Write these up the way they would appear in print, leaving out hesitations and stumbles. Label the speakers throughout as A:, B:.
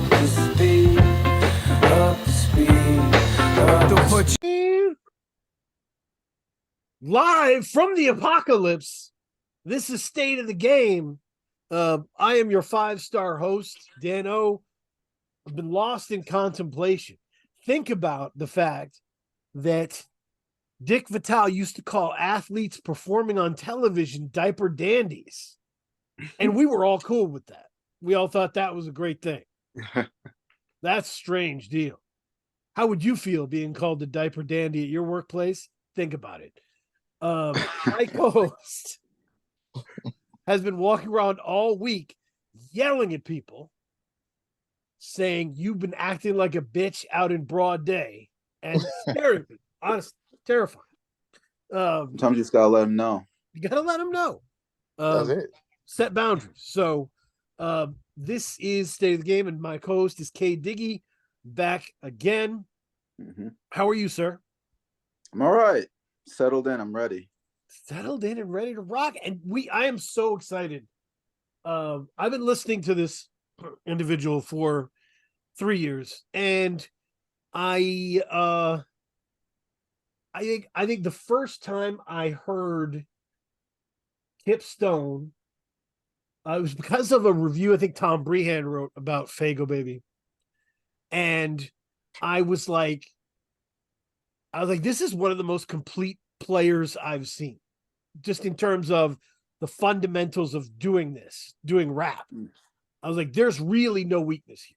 A: up to speed, up to speed, up to speed.
B: Live from the apocalypse, this is State of the Game. I am your 5-star host, Dan O. I've been lost in contemplation. Think about the fact that Dick Vitale used to call athletes performing on television diaper dandies. And we were all cool with that. We all thought that was a great thing. That's a strange deal. How would you feel being called a diaper dandy at your workplace? Think about it. My co-host has been walking around all week yelling at people, saying you've been acting like a bitch out in broad day, and scaring me. Honestly, terrifying.
C: Sometimes you just gotta let them know.
B: You gotta let them know.
D: That's it.
B: Set boundaries. So this is State of the Game, and my co-host is K Diggy, back again.
C: Mm-hmm.
B: How are you, sir?
C: I'm all right. Settled in. I'm ready.
B: Settled in and ready to rock. And I am so excited. I've been listening to this individual for 3 years, and I think the first time I heard Kipp Stone, it was because of a review I think Tom Brehan wrote about Fago Baby. And I was like, this is one of the most complete players I've seen, just in terms of the fundamentals of doing rap. I was like, there's really no weakness here.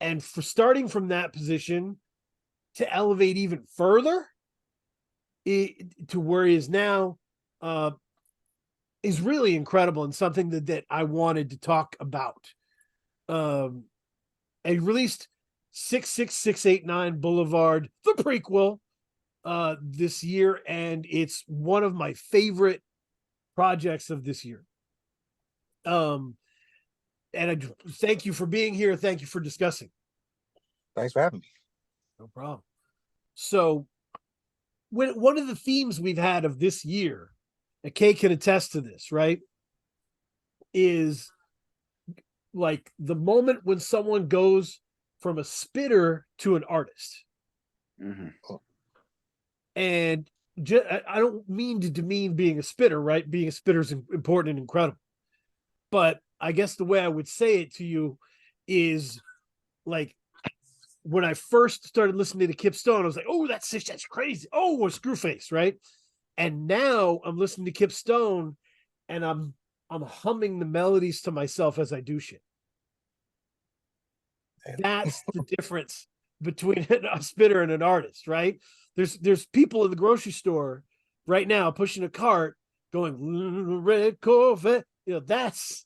B: And for starting from that position to elevate even further to where he is now, is really incredible, and something that I wanted to talk about. And he released 66689 Boulevard, the prequel, this year, and it's one of my favorite projects of this year. And I thank you for being here. Thank you for discussing.
D: Thanks for having me.
B: No problem. So, one of the themes we've had of this year, and Kay can attest to this, right, is like the moment when someone goes from a spitter to an artist.
C: Mm-hmm.
B: And I don't mean to demean being a spitter, right? Being a spitter is important and incredible. But I guess the way I would say it to you is like, when I first started listening to Kipp Stone, I was like, oh, that's crazy. Oh, a Screwface, right? And now I'm listening to Kipp Stone, and I'm humming the melodies to myself as I do shit. That's the difference between a spitter and an artist, right? There's people in the grocery store right now pushing a cart going red Corvette. That's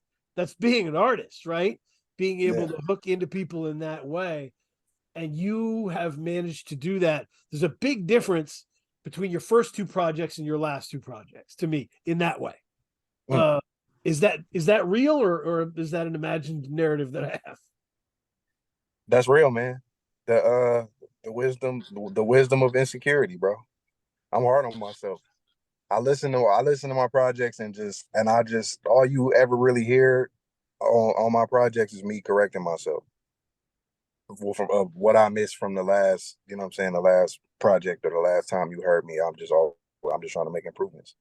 B: being an artist, right? Being able to hook into people in that way. And you have managed to do that. There's a big difference between your first two projects and your last two projects, to me, in that way. Is that real, or is that an imagined narrative that I have?
D: That's real, man. The wisdom of insecurity, bro. I'm hard on myself. I listen to my projects, and I just all you ever really hear on my projects is me correcting myself from what I missed from the last, the last project or the last time you heard me. I'm just trying to make improvements.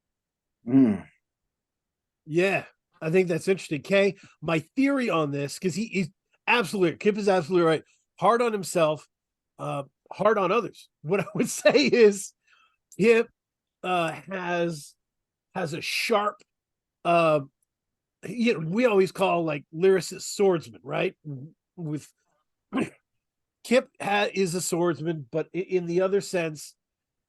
B: Yeah, I think that's interesting. Kay, my theory on this, because he's absolutely, Kipp is absolutely right. Hard on himself, hard on others. What I would say is Kipp has a sharp, we always call like lyricist swordsman, right? With Kipp is a swordsman, but in the other sense,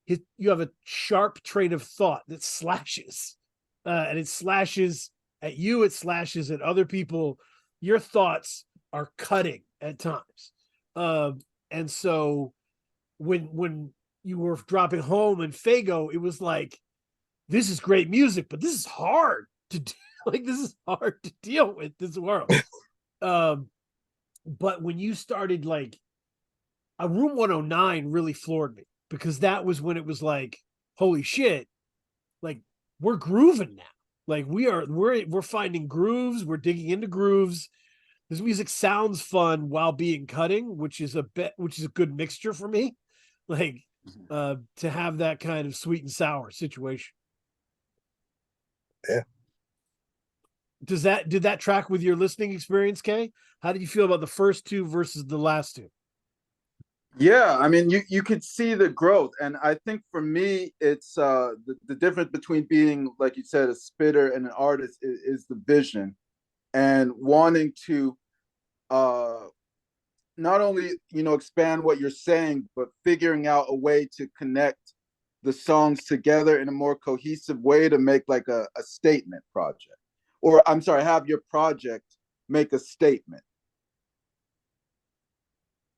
B: you have a sharp train of thought that slashes, and it slashes at you, it slashes at other people. Your thoughts are cutting at times, and so when you were dropping Homme and Fago, it was like, this is great music, but this is hard to do. Like, this is hard to deal with this world. But when you started, like, Room 109 really floored me, because that was when it was like, holy shit, like, we're grooving now. Like, we're finding grooves, we're digging into grooves. This music sounds fun while being cutting, which is a good mixture for me. Like to have that kind of sweet and sour situation.
D: Yeah.
B: Did that track with your listening experience, Kay? How did you feel about the first two versus the last two?
C: Yeah, I mean, you could see the growth, and I think for me, it's the difference between being, like you said, a spitter and an artist is the vision, and wanting to not only expand what you're saying, but figuring out a way to connect the songs together in a more cohesive way to make like a statement project, or I'm sorry, have your project make a statement.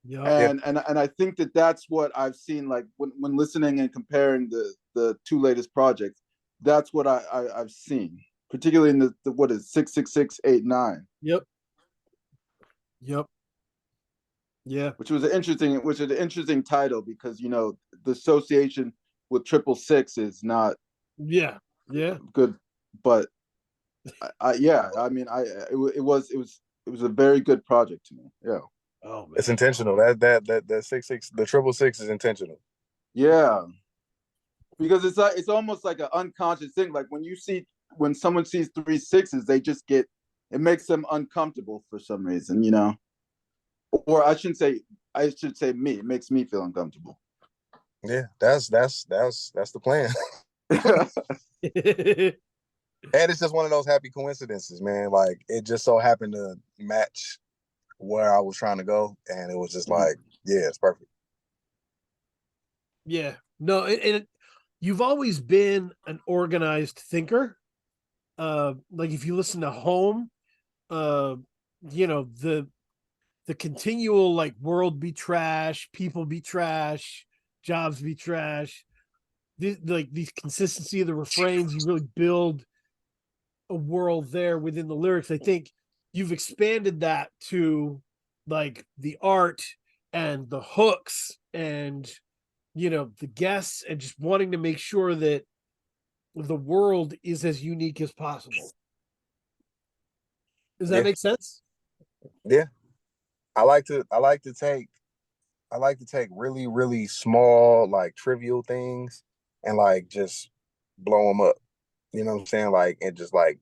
B: Yeah.
C: And I think that that's what I've seen, like when listening and comparing the two latest projects. That's what I've seen, particularly in the what is 66689.
B: Yep. Yeah.
C: Which was an interesting title, because the association with 666 is not
B: Yeah.
C: good, but yeah, I mean, it was a very good project to me. Yeah.
B: Oh man.
D: It's intentional. That 666, the 666 is intentional.
C: Yeah, because it's almost like an unconscious thing. Like when someone sees 3 6s, they just it makes them uncomfortable for some reason, or I should say me. It makes me feel uncomfortable.
D: Yeah, that's the plan. And it's just one of those happy coincidences, man. Like it just so happened to match where I was trying to go, and it was just like, yeah, it's perfect.
B: Yeah. No, you've always been an organized thinker. Like if you listen to Homme, the continual like world be trash, people be trash, jobs be trash. These consistency of the refrains, you really build a world there within the lyrics. I think you've expanded that to like the art and the hooks and the guests, and just wanting to make sure that the world is as unique as possible. Does that make sense?
D: Yeah. I like to take really, really small, like trivial things and like just blow them up. You know what I'm saying? Like, and just like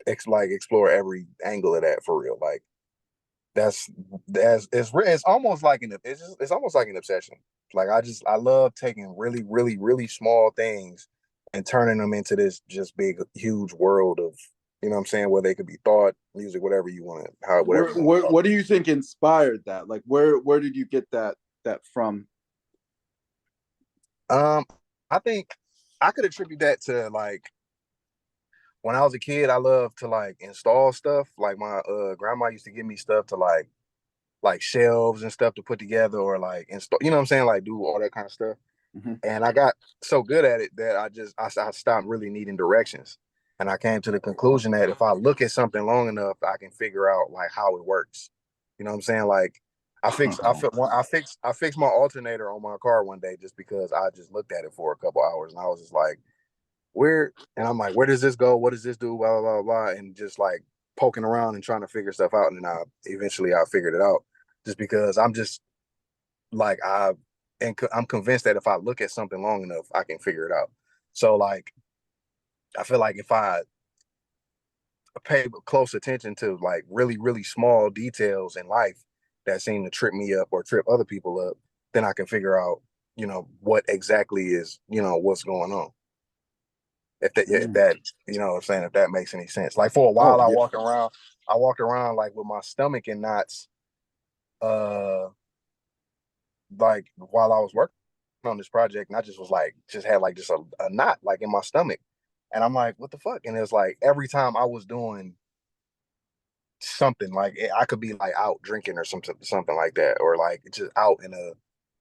D: explore every angle of that for real. Like it's almost like it's almost like an obsession. Like I love taking really, really, really small things and turning them into this just big, huge world of, you know what I'm saying, where they could be thought, music, whatever you want to, whatever you want.
C: What do you think inspired that? Like where did you get that from?
D: I think I could attribute that to like when I was a kid, I loved to like install stuff. Like my grandma used to give me stuff to like shelves and stuff to put together, or like install, you know what I'm saying, like do all that kind of stuff.
C: Mm-hmm.
D: And I got so good at it that I stopped really needing directions. And I came to the conclusion that if I look at something long enough, I can figure out like how it works. You know what I'm saying? Like I fixed my alternator on my car one day just because I just looked at it for a couple hours, and I was just like, and I'm like, where does this go? What does this do? Blah, blah, blah, blah. And just like poking around and trying to figure stuff out. And then I figured it out, just because I'm just like, I'm convinced that if I look at something long enough, I can figure it out. So like, I feel like if I pay close attention to like really, really small details in life that seem to trip me up or trip other people up, then I can figure out, what exactly is, what's going on. If that, you know what I'm saying, if that makes any sense. Like for a while, I walked around like with my stomach in knots, like while I was working on this project, and I just was like, just had like just a knot like in my stomach. And I'm like, what the fuck? And it's like every time I was doing something, like I could be like out drinking or something like that, or like just out in a,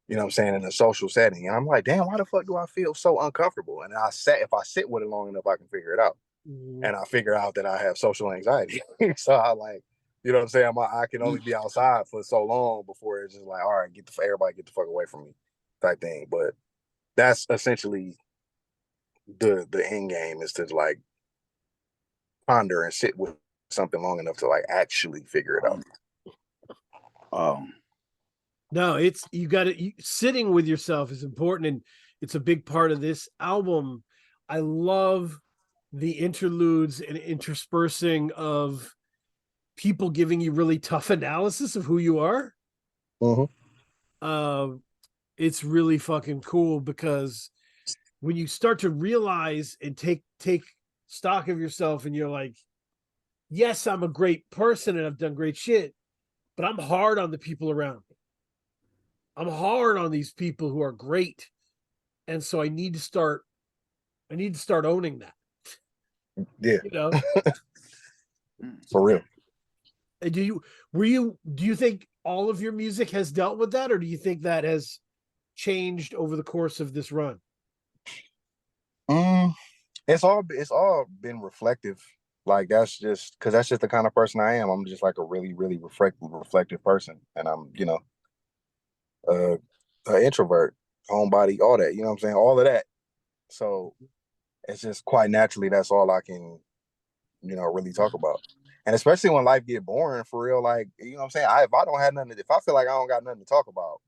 D: you know what I'm saying, in a social setting. And I'm like, damn, why the fuck do I feel so uncomfortable? And if I sit with it long enough, I can figure it out. And I figure out that I have social anxiety. So I like, you know what I'm saying? I can only be outside for so long before it's just like, all right, everybody get the fuck away from me type thing. But that's essentially the end game, is to like ponder and sit with something long enough to like actually figure it out.
C: Oh,
B: No, it's you got to sitting with yourself is important, and it's a big part of this album. I love the interludes and interspersing of people giving you really tough analysis of who you are.
D: Mm-hmm.
B: It's really fucking cool because when you start to realize and take stock of yourself, and you're like, yes, I'm a great person and I've done great shit, but I'm hard on the people around me. I'm hard on these people who are great. And so I need to start owning that.
D: Yeah.
B: You know?
D: For real.
B: Do you think all of your music has dealt with that, or do you think that has changed over the course of this run?
D: It's all been reflective. Like that's just the kind of person I am. I'm just like a really, really reflective person. And I'm, an introvert, homebody, all that, you know what I'm saying? All of that. So it's just quite naturally that's all I can, really talk about. And especially when life get boring for real, like, you know what I'm saying? If I feel like I don't got nothing to talk about,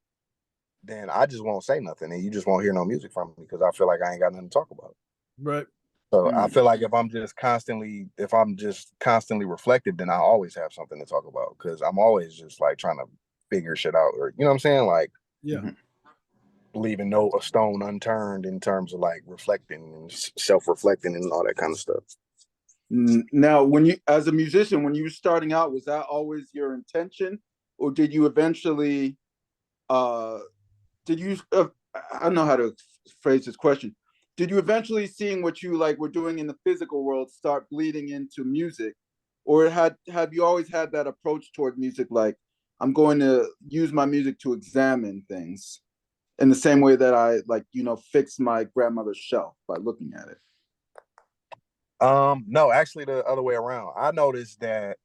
D: then I just won't say nothing, and you just won't hear no music from me because I feel like I ain't got nothing to talk about.
B: Right.
D: So I feel like if I'm just constantly reflective, then I always have something to talk about because I'm always just like trying to figure shit out, or you know what I'm saying? Like,
B: yeah,
D: leaving no a stone unturned in terms of like reflecting and self-reflecting and all that kind of stuff.
C: Now, when you, as a musician, when you were starting out, was that always your intention, or did you eventually, I don't know how to phrase this question. Did you eventually, seeing what you like were doing in the physical world, start bleeding into music, or have you always had that approach toward music, like I'm going to use my music to examine things in the same way that I fix my grandmother's shelf by looking at it?
D: No, actually the other way around. I noticed that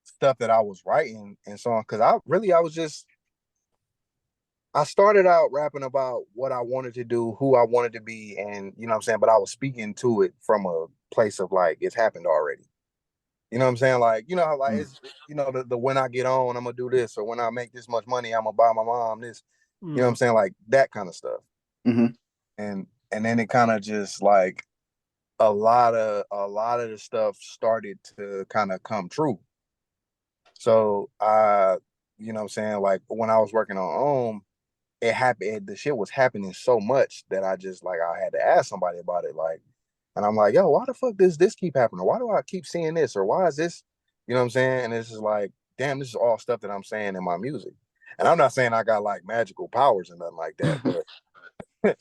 D: stuff that I was writing and so on, because I started out rapping about what I wanted to do, who I wanted to be, and you know what I'm saying, but I was speaking to it from a place of like it's happened already. You know what I'm saying? Like, how like it's the when I get on, I'm gonna do this, or when I make this much money, I'm gonna buy my mom this. You know what I'm saying? Like that kind of stuff.
C: Mm-hmm.
D: And then it kind of just like a lot of the stuff started to kind of come true. So you know what I'm saying, like when I was working on Homme, it happened, the shit was happening so much that I just like I had to ask somebody about it. Like, and I'm like, yo, why the fuck does this keep happening? Why do I keep seeing this? Or why is this, you know what I'm saying? And it's just like, damn, this is all stuff that I'm saying in my music. And I'm not saying I got like magical powers and nothing like that, but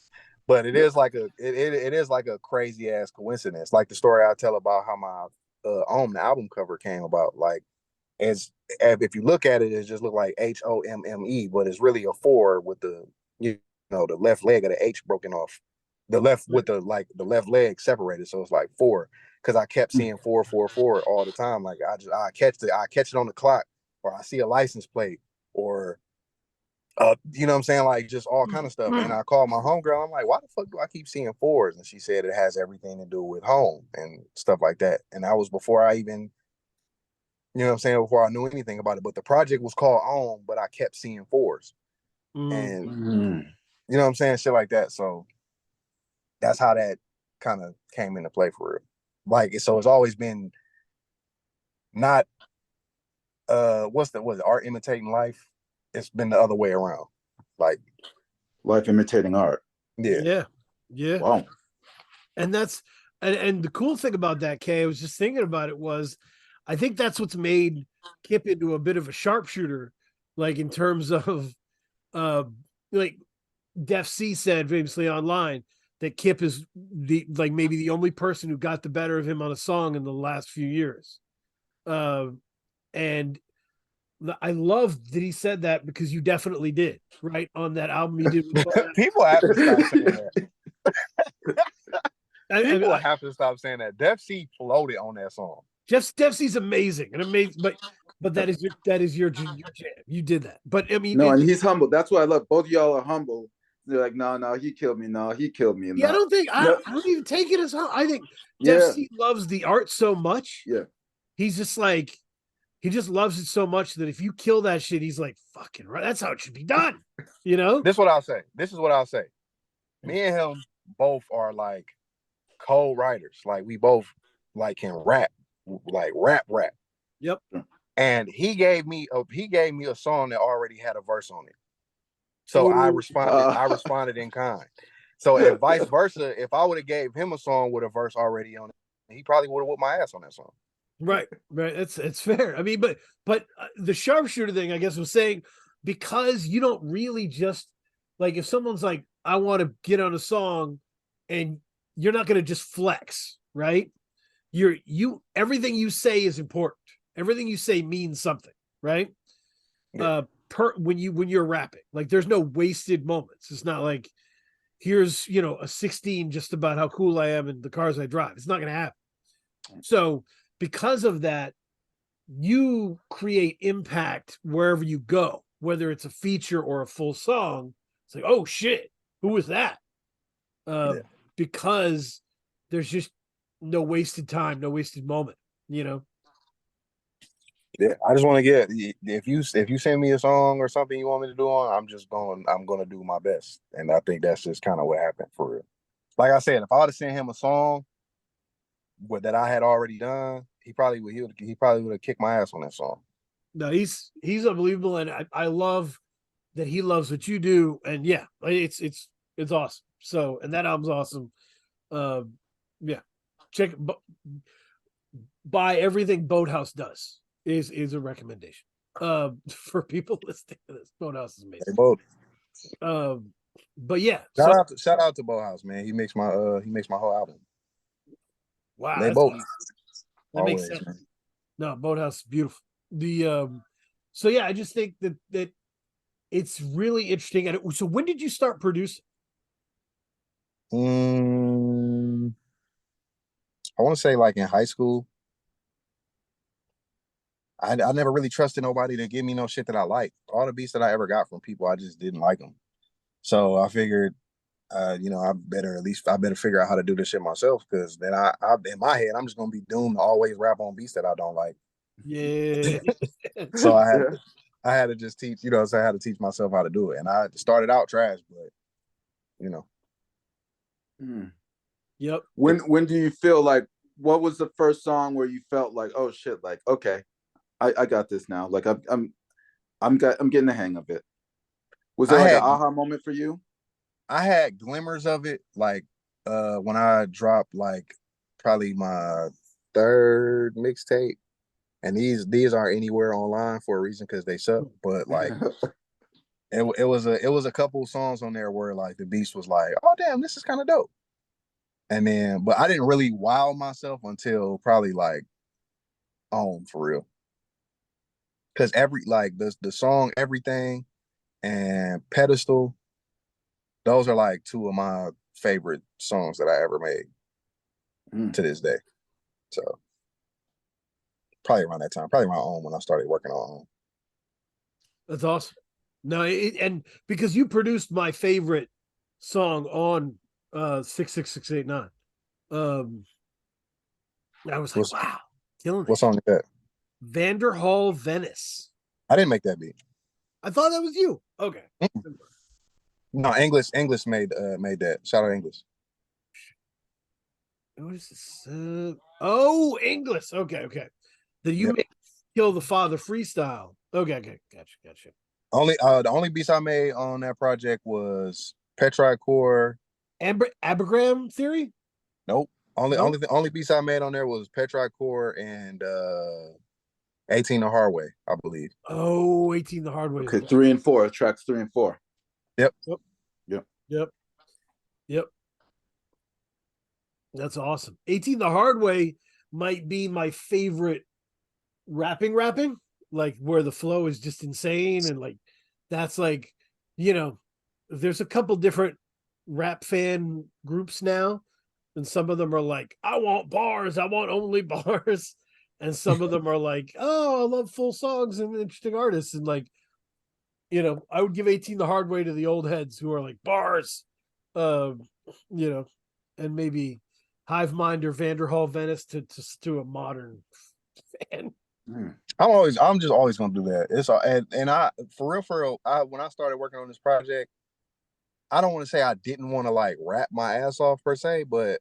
D: but it is like it is like a crazy ass coincidence. Like the story I tell about how my Homme, the album cover came about. Like, as if you look at it, it just look like HOMME, but it's really a 4 with the the left leg of the H broken off, the left with the left leg separated, so it's like 4. Because I kept seeing 444 all the time. Like I catch it on the clock, or I see a license plate, or you know what I'm saying, like just all kind of stuff. And I called my homegirl. I'm like, why the fuck do I keep seeing 4s? And she said it has everything to do with Homme and stuff like that. And that was before I even, you know what I'm saying, before I knew anything about it. But the project was called Homme, but I kept seeing 4s. And you know what I'm saying, shit like that. So that's how that kind of came into play for real. Like, so it's always been not was it art imitating life? It's been the other way around. Like
C: Life imitating art.
B: Yeah.
C: Wow.
B: And that's and the cool thing about that, Kay, I was just thinking about it, was I think that's what's made Kipp into a bit of a sharpshooter, like in terms of like Def C said famously online that Kipp is maybe the only person who got the better of him on a song in the last few years. And I love that he said that, because you definitely did, right? On that album you did with
D: people have to stop saying that. People
B: I
D: have to stop saying that. Def C floated on that song.
B: Def C's amazing, but that is your jam. You did that. But I mean,
C: no, and he's humble. That's what I love. Both of y'all are humble. They're like, no, he killed me. No, he killed me.
B: yeah,
C: No.
B: I don't even take it as I think Def C loves the art so much.
C: Yeah.
B: he's just like, he just loves it so much that if you kill that shit, he's like, fucking right. That's how it should be done. You know?
D: This is what I'll say. This is what I'll say. Me and him both are like co-writers. Like we both like can rap, like rap.
B: Yep.
D: And he gave me a song that already had a verse on it. So I responded in kind. So if vice versa, if I would have gave him a song with a verse already on it, he probably would have whooped my ass on that song.
B: Right. It's fair. I mean, but the sharpshooter thing, I guess, was saying, because you don't really just like, if someone's like, I want to get on a song, and you're not going to just flex, right? Everything you say is important. Everything you say means something, right?
D: Yeah.
B: When you're rapping, like, there's no wasted moments. It's not like, here's, a 16 just about how cool I am in the cars I drive. It's not going to happen. So because of that, you create impact wherever you go, whether it's a feature or a full song. It's like, oh shit, who was that? Because there's just no wasted time, no wasted moment,
D: Yeah, I just want to get, if you send me a song or something you want me to do on, I'm gonna do my best, and I think that's just kind of what happened for real. Like I said, if I would have sent him a song that I had already done, he probably would have kicked my ass on that song.
B: No, he's unbelievable, and I love that he loves what you do, and yeah, it's awesome. So, and that album's awesome. Yeah, buy everything Boathouse does is a recommendation. For people listening to this, Boathouse is amazing.
D: They both.
B: But yeah,
D: shout out to Boathouse, man. He makes my whole album.
B: Wow,
D: they both.
B: Awesome. That makes sense. Man. No, Boathouse is beautiful. So yeah, I just think that it's really interesting. And so when did you start producing?
D: I want to say like in high school. I never really trusted nobody to give me no shit that I like. All the beats that I ever got from people, I just didn't like them. So I figured, I better figure out how to do this shit myself, because then I in my head, I'm just gonna be doomed to always rap on beats that I don't like.
B: Yeah.
D: So I had to just teach, so I had to teach myself how to do it. And I started out trash, but
B: Yep.
C: When do you feel like, what was the first song where you felt like, oh shit, like, okay, I got this now. Like I'm getting the hang of it. Was there like an aha moment for you?
D: I had glimmers of it, like when I dropped like probably my third mixtape, and these aren't anywhere online for a reason, because they suck. But like it was a couple songs on there where like the beast was like, oh damn, this is kind of dope. And then, but I didn't really wow myself until probably like Homme, for real. Because the song Everything and Pedestal, those are like two of my favorite songs that I ever made to this day. So probably around that time, probably around Homme, when I started working on Homme.
B: That's awesome. No, and because you produced my favorite song on 66689. I was like, wow, killing it.
D: What song is that?
B: Vanderhall Venice.
D: I didn't make that beat.
B: I thought that was you. Okay.
D: No, English made that. Shout out English.
B: What is this? English. Okay. Did you make Kill the Father freestyle? Okay. Gotcha.
D: The only beats I made on that project was Petrite Core.
B: Abergram Theory?
D: Nope. Only beats I made on there was Petrite Core and 18 the Hard Way, I believe.
B: Oh, 18 the Hard Way.
C: Okay, 3 and 4, tracks 3 and 4.
D: Yep.
B: That's awesome. 18 the Hard Way might be my favorite rapping, like where the flow is just insane, and like that's like, there's a couple different rap fan groups now, and some of them are like, I want bars, I want only bars, and some of them are like, oh, I love full songs and interesting artists, and like, I would give 18 the Hard Way to the old heads who are like bars, and maybe Hive Mind or Vanderhall Venice to a modern fan.
D: I'm just always gonna do that. It's all, and I for real, when I started working on this project, I don't want to say I didn't want to like rap my ass off per se, but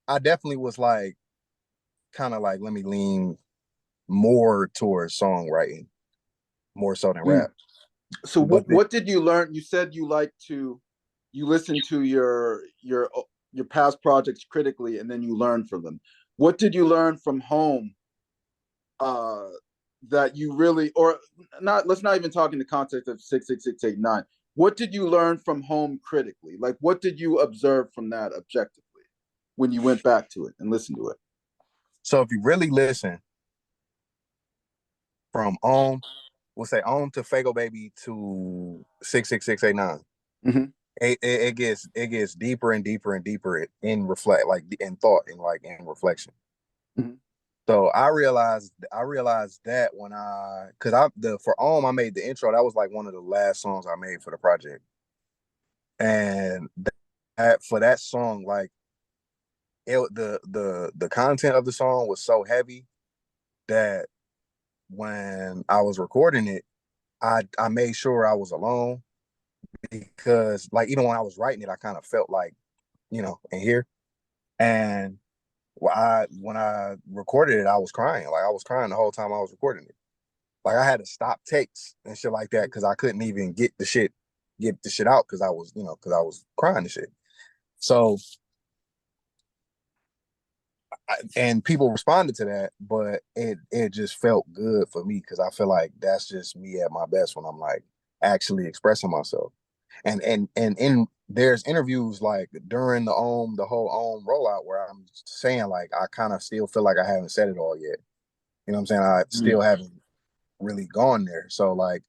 D: I definitely was like kind of like, let me lean more towards songwriting more so than rap.
C: So
D: But
C: what did you learn? You said you listen to your past projects critically and then you learn from them. What did you learn from Homme that you really, or not, let's not even talk in the context of 66689. What did you learn from Homme critically? Like, what did you observe from that objectively when you went back to it and listened to it?
D: so if you really listen from we'll say to Fago Baby to 66689, it gets deeper and deeper and deeper in reflect, like in thought and like in reflection. So I realized that when for I made the intro. That was like one of the last songs I made for the project, and that for that song, like the content of the song was so heavy that when I was recording it, I made sure I was alone, because like even when I was writing it, I kind of felt like, in here. And when I recorded it, I was crying. Like I was crying the whole time I was recording it. Like I had to stop takes and shit like that because I couldn't even get the shit out because I was crying and shit. So and people responded to that, but it just felt good for me because I feel like that's just me at my best when I'm like actually expressing myself. And in there's interviews like during the whole rollout where I'm saying like I kind of still feel like I haven't said it all yet. You know what I'm saying? I still haven't really gone there. So like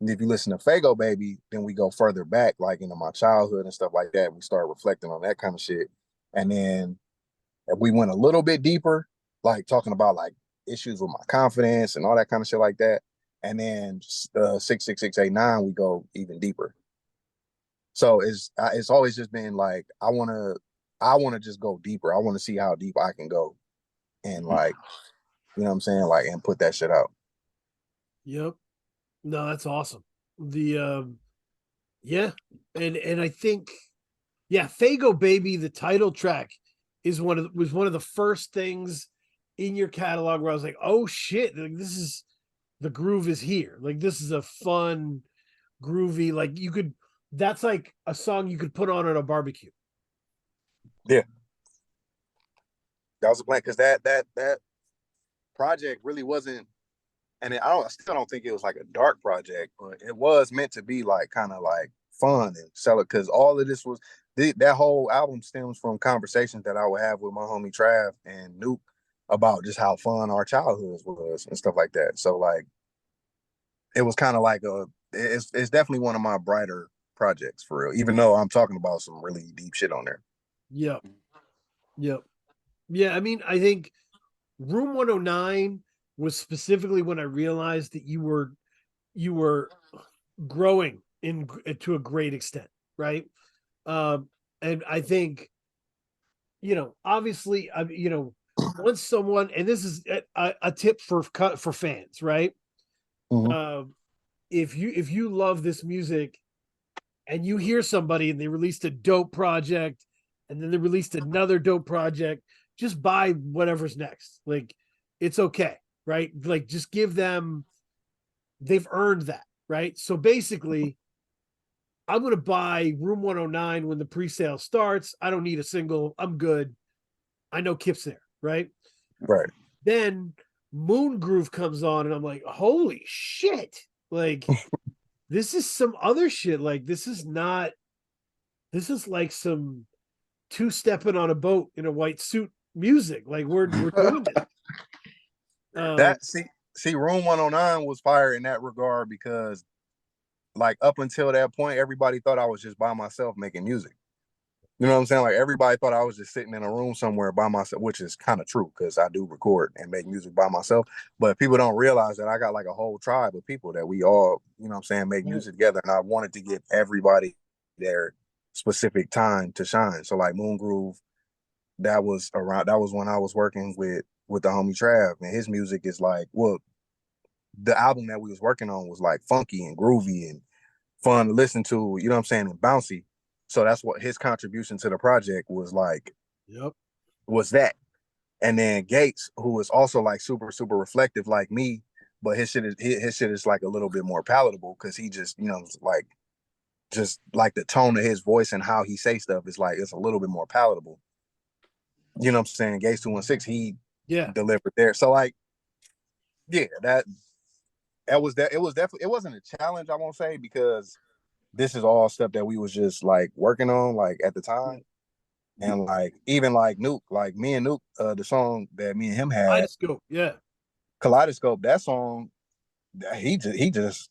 D: if you listen to Fago Baby, then we go further back, like into my childhood and stuff like that. We start reflecting on that kind of shit. And then we went a little bit deeper, like talking about like issues with my confidence and all that kind of shit like that. And then 66689, we go even deeper. So it's always just been like I wanna just go deeper. I want to see how deep I can go, and like, you know what I'm saying, like, and put that shit out.
B: Yep. No, that's awesome. The yeah, and I think Fago Baby, the title track, was one of the first things in your catalog where I was like, oh shit, like the groove is here. Like this is a fun, groovy, like that's like a song you could put on at a barbecue.
D: Yeah, that was a plan because that project really wasn't, and I still don't think it was like a dark project, but it was meant to be like kind of like fun and sell it because all of this was that whole album stems from conversations that I would have with my homie Trav and Nuke about just how fun our childhoods was and stuff like that. So like it was kind of like it's definitely one of my brighter projects for real, even though I'm talking about some really deep shit on there.
B: Yep. Yep. Yeah, I mean, I think Room 109 was specifically when I realized that you were growing to a great extent, right? And I think, obviously, once someone, and this is a tip for fans, right? If you love this music and you hear somebody and they released a dope project and then they released another dope project, just buy whatever's next. Like it's okay, right? Like just give them, they've earned that, right? So basically, I'm going to buy Room 109 when the pre-sale starts. I don't need a single. I'm good. I know Kipp's there, right?
D: Right.
B: Then Moon Groove comes on and I'm like, holy shit. Like this is some other shit. Like this is like some two-stepping on a boat in a white suit music. Like we're doing this.
D: That see Room 109 was fire in that regard because like up until that point, everybody thought I was just by myself making music. You know what I'm saying? Like everybody thought I was just sitting in a room somewhere by myself, which is kind of true because I do record and make music by myself. But people don't realize that I got like a whole tribe of people that we all, you know what I'm saying, make music together. And I wanted to give everybody their specific time to shine. So like Moon Groove, that was when I was working with with the homie Trav, and his music is like, well, the album that we was working on was like funky and groovy and fun to listen to, you know what I'm saying, and bouncy. So that's what his contribution to the project was like,
B: Yep.
D: was that. And then Gates, who is also like super, super reflective like me, but his shit is like a little bit more palatable because he just, you know, like just like the tone of his voice and how he say stuff is like it's a little bit more palatable. You know what I'm saying? Gates 216, he delivered there. So like, yeah, that was that. It was definitely, it wasn't a challenge, I won't say, because this is all stuff that we was just like working on like at the time. And like even like Nuke, like me and Nuke, the song that me and him had, Kaleidoscope, that song, he just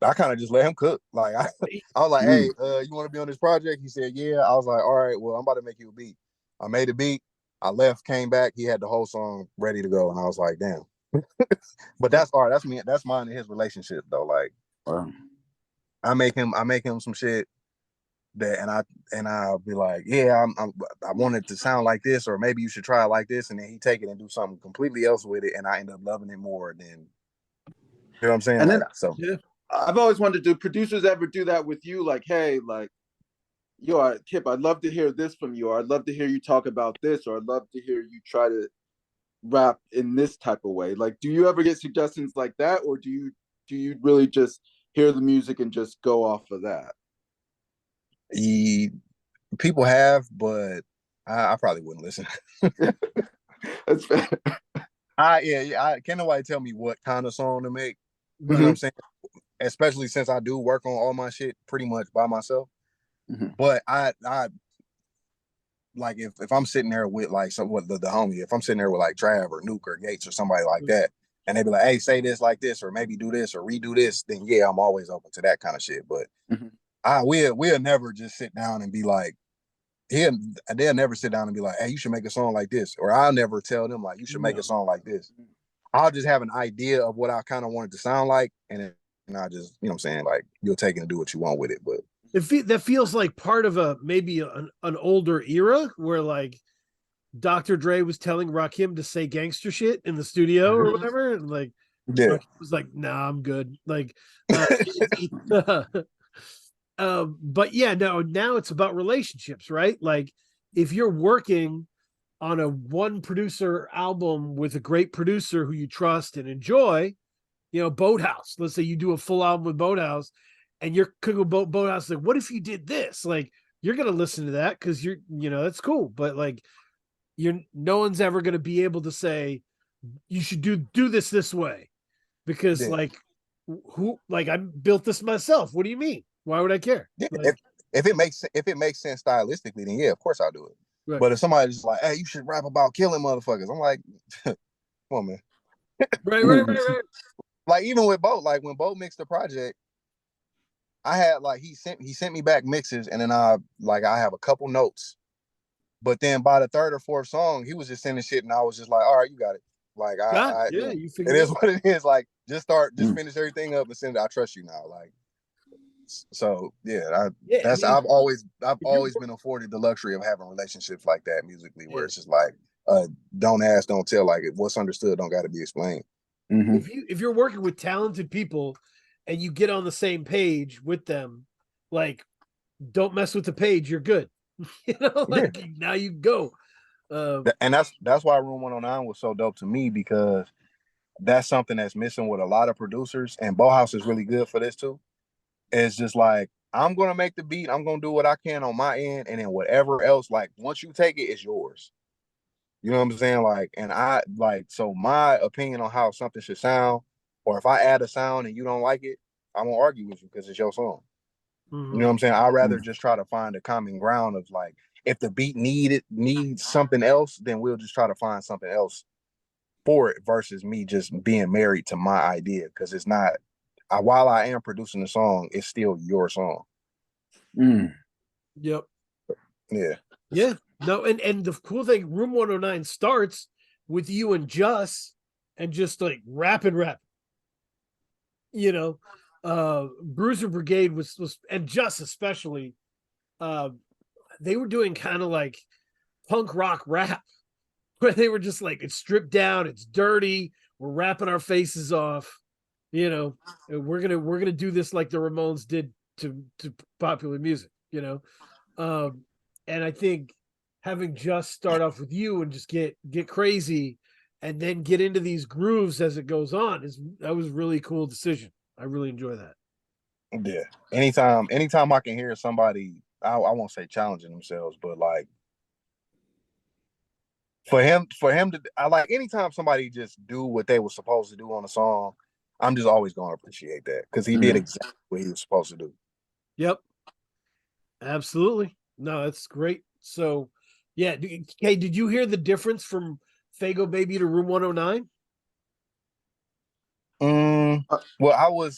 D: I kind of just let him cook. Like I was like, hey, you want to be on this project? He said, yeah. I was like, all right, well, I'm about to make you a beat. I made a beat. I left, came back. He had the whole song ready to go, and I was like, damn. But that's all right. That's me. That's mine and his relationship though. Like, I make him some shit that, and I'll be like, yeah, I want it to sound like this, or maybe you should try it like this, and then he take it and do something completely else with it, and I end up loving it more than, you know what I'm saying?
C: And
D: like,
C: then
D: so
C: I've always wondered, do producers ever do that with you? Like, hey, like, yo, Kipp, I'd love to hear this from you, or I'd love to hear you talk about this, or I'd love to hear you try to rap in this type of way. Like, do you ever get suggestions like that, or do you really just hear the music and just go off of that?
D: People have, but I probably wouldn't listen.
C: That's fair.
D: Can't nobody tell me what kind of song to make. You know what I'm saying? Especially since I do work on all my shit pretty much by myself. But I like if I'm sitting there with like the homie, if I'm sitting there with like Trav or Nuke or Gates or somebody like that, and they be like, hey, say this like this, or maybe do this or redo this, then yeah, I'm always open to that kind of shit. But we'll never just sit down and be like, they'll never sit down and be like, hey, you should make a song like this. Or I'll never tell them like, you should make a song like this. I'll just have an idea of what I kind of want it to sound like. And I just, you know what I'm saying? Like, you'll take it and do what you want with it. But
B: that feels like part of maybe an older era where like Dr. Dre was telling Rakim to say gangster shit in the studio or whatever. And like, Rakim was like, nah, I'm good. Like, but yeah, no, now it's about relationships, right? Like if you're working on a one producer album with a great producer who you trust and enjoy, you know, Boathouse, let's say you do a full album with Boathouse and you're cooking Boathouse, like, what if you did this? Like, you're going to listen to that because you know, that's cool. But like, no one's ever going to be able to say, you should do this way because like, I built this myself. What do you mean? Why would I care?
D: Yeah,
B: like,
D: if it makes sense stylistically, then yeah, of course I'll do it. Right. But if somebody's like, hey, you should rap about killing motherfuckers, I'm like, come on, man.
B: Right.
D: Like even with Boat, like when Boat mixed the project, I had like he sent me back mixes, and then I have a couple notes. But then by the third or fourth song, he was just sending shit, and I was just like, all right, you got it. Like
B: you figured
D: it is what it is. Like just finish everything up and send it. I trust you now. Like so, yeah. I've always been afforded the luxury of having relationships like that musically, where it's just like, don't ask, don't tell. Like what's understood don't got to be explained.
B: If you're working with talented people and you get on the same page with them, like don't mess with the page, you're good. You know, like now you go.
D: And that's why Room 109 was so dope to me, because that's something that's missing with a lot of producers, and Bauhaus is really good for this too. It's just like, I'm gonna make the beat, I'm gonna do what I can on my end, and then whatever else, like once you take it, it's yours. You know what I'm saying? Like, and I like, so my opinion on how something should sound, or if I add a sound and you don't like it, I won't argue with you because it's your song. You know what I'm saying? I'd rather just try to find a common ground of like, if the beat needs something else, then we'll just try to find something else for it, versus me just being married to my idea, because it's not. While I am producing the song, it's still your song.
B: Yep.
D: Yeah.
B: No, and the cool thing, Room 109 starts with you and just like rapping. You know, Bruiser Brigade was and Just especially, they were doing kind of like punk rock rap where they were just like, it's stripped down, it's dirty, we're rapping our faces off, you know, and we're gonna do this like the Ramones did to popular music, you know. And I think having just start off with you and just get crazy and then get into these grooves as it goes on that was a really cool decision. I really enjoy that.
D: Yeah. Anytime I can hear somebody, I won't say challenging themselves, but like for him to, I like anytime somebody just do what they were supposed to do on a song, I'm just always going to appreciate that because he did exactly what he was supposed to do.
B: Yep, absolutely. No, that's great. So, yeah. Hey, did you hear the difference from Fago Baby to Room 109?
D: Well,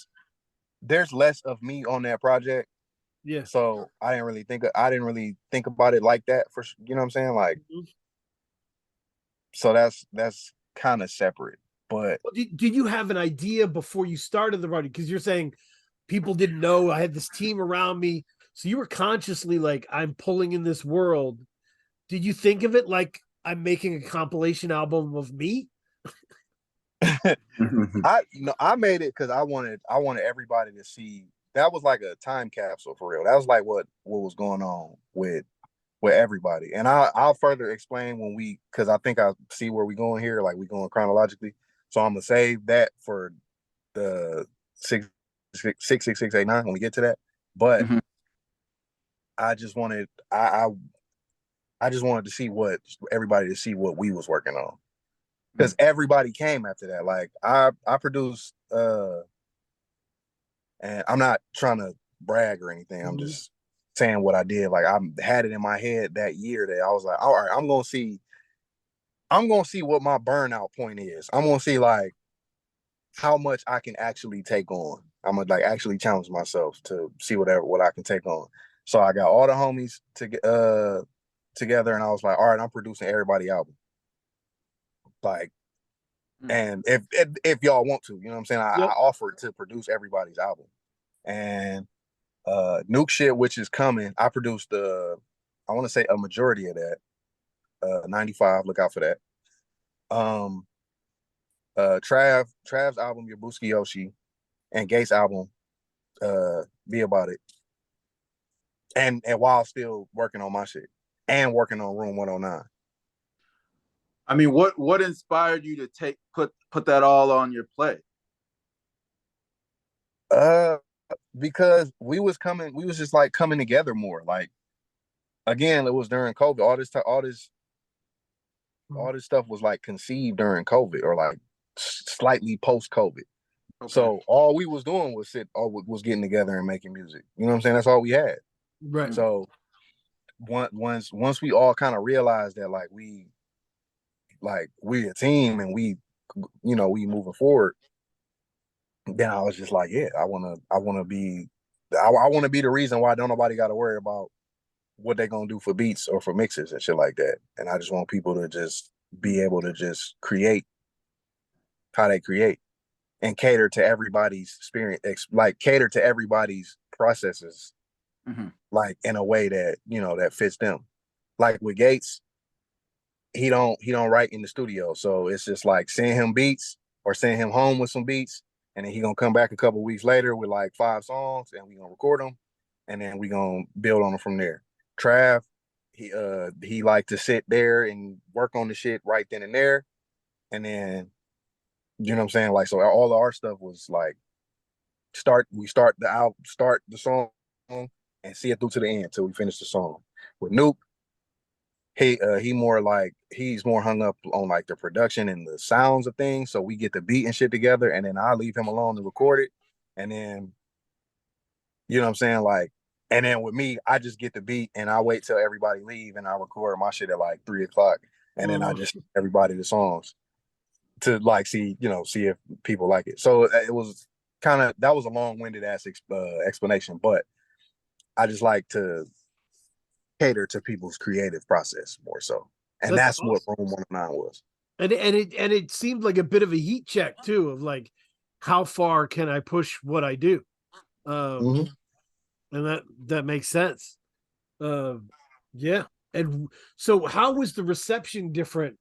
D: there's less of me on that project,
B: Yeah.
D: so I didn't really think about it like that. For you know what I'm saying, like, so that's kind of separate. But
B: Did you have an idea before you started the project? Because you're saying people didn't know I had this team around me, so you were consciously like, I'm pulling in this world. Did you think of it like I'm making a compilation album of me?
D: I made it because I wanted everybody to see. That was like a time capsule for real. That was like what was going on with everybody. And I'll further explain when because I think I see where we going here. Like we going chronologically, so I'm gonna save that for the 66689 when we get to that. But I just wanted I just wanted to see everybody to see what we was working on, because everybody came after that. Like I produced, and I'm not trying to brag or anything. I'm just saying what I did. Like I had it in my head that year that I was like, all right, I'm gonna see what my burnout point is. I'm gonna see like how much I can actually take on. I'm gonna like actually challenge myself to see what I can take on. So I got all the homies together, and I was like, all right, I'm producing everybody's album. Like, and if y'all want to, you know what I'm saying? I offered to produce everybody's album. And Nuke Shit, which is coming, I produced I want to say a majority of that. 95, look out for that. Trav's album, Yabuski Yoshi, and Gates' album, Be About It. And while still working on my shit and working on Room 109.
C: I mean, what inspired you to put that all on your plate?
D: Because we was just like coming together more. Like, again, it was during COVID. All this stuff was like conceived during COVID or like slightly post COVID. Okay. So all we was doing was getting together and making music. You know what I'm saying? That's all we had.
B: Right.
D: So once we all kind of realized that like we a team and we moving forward, then I was just like, yeah, I want to be the reason why don't nobody got to worry about what they gonna do for beats or for mixes and shit like that. And I just want people to just be able to just create how they create and cater to everybody's experience, like cater to everybody's processes, like in a way that that fits them. Like with Gates, he don't write in the studio, so it's just like send him beats or send him home with some beats, and then he gonna come back a couple weeks later with like 5 songs, and we gonna record them, and then we gonna build on them from there. Trav, he like to sit there and work on the shit right then and there, and then you know what I'm saying, like, so all of our stuff was like start the song and see it through to the end till we finish the song. With Nuke, he's more hung up on like the production and the sounds of things, so we get the beat and shit together, and then I leave him alone to record it, and then you know what I'm saying, like, and then with me, I just get the beat and I wait till everybody leave and I record my shit at like 3:00, and then I just everybody the songs to like see if people like it. So it was that was a long-winded ass explanation, but I just like to cater to people's creative process more so, and that's awesome. What Room 109 was.
B: And it seemed like a bit of a heat check too, of like, how far can I push what I do? And that makes sense. Yeah. And so how was the reception different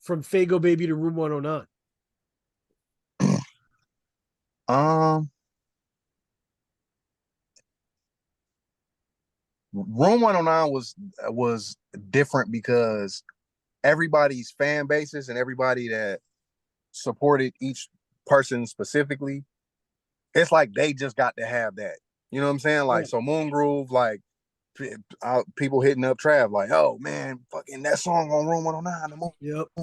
B: from Fago Baby to Room 109?
D: Room 109 was different because everybody's fan bases and everybody that supported each person specifically, it's like they just got to have that. You know what I'm saying? Like, so Moon Groove, like people hitting up Trav, like, oh man, fucking that song on Room 109, the Moon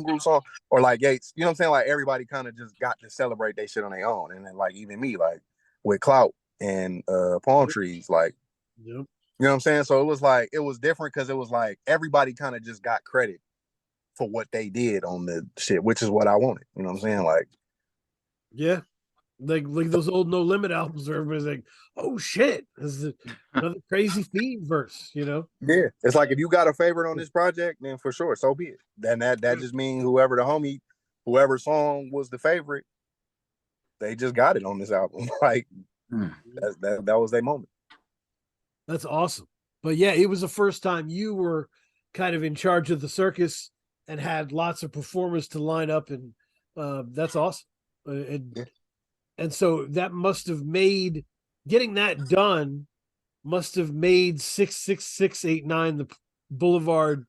D: Groove song, or like Gates. You know what I'm saying? Like everybody kind of just got to celebrate their shit on their own, and then like even me, like with Clout and Palm Trees, like.
B: Yep.
D: You know what I'm saying? So it was different because it was like everybody kind of just got credit for what they did on the shit, which is what I wanted. You know what I'm saying? Like,
B: yeah, like those old No Limit albums where everybody's like, oh shit, this is another crazy feed verse, you know?
D: yeah, it's like if you got a favorite on this project, then for sure, so be it. Then that just means whoever song was the favorite, they just got it on this album. Like that was their moment.
B: That's awesome. But yeah, it was the first time you were kind of in charge of the circus and had lots of performers to line up, and that's awesome. And so that must have made getting that done must have made 66689 the Boulevard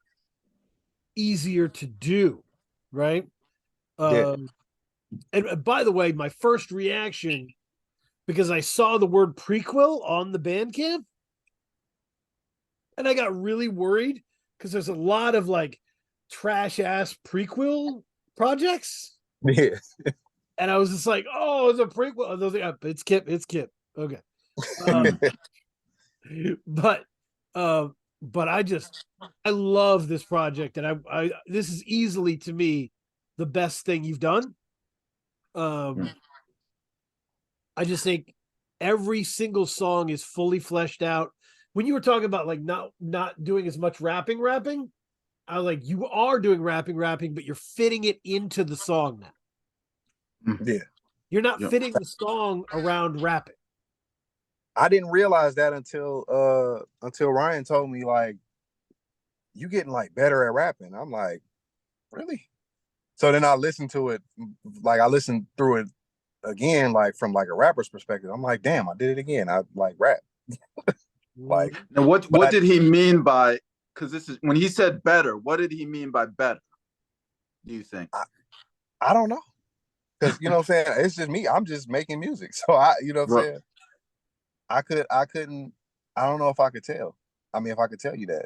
B: easier to do, right?
D: Yeah.
B: And by the way, my first reaction, because I saw the word prequel on the Bandcamp, and I got really worried because there's a lot of like trash ass prequel projects.
D: Yeah.
B: And I was just like, oh, it's a prequel. And I was like, it's Kipp. Okay. But I love this project, and I this is easily to me the best thing you've done. I just think every single song is fully fleshed out. When you were talking about like not doing as much rapping, I was like, you are doing rapping, but you're fitting it into the song now.
D: Yeah.
B: You're not fitting the song around rapping.
D: I didn't realize that until Ryan told me, like, you getting like better at rapping. I'm like, really? So then I listened to it, like I listened through it again, like from like a rapper's perspective. I'm like, damn, I did it again. I like rap. Like,
C: now what did he mean by, because this is when he said better, what did he mean by better, do you think?
D: I don't know. Because you know what I'm saying, it's just me. I'm just making music. So you know what I'm saying? I couldn't, I don't know if I could tell. I mean, if I could tell you that.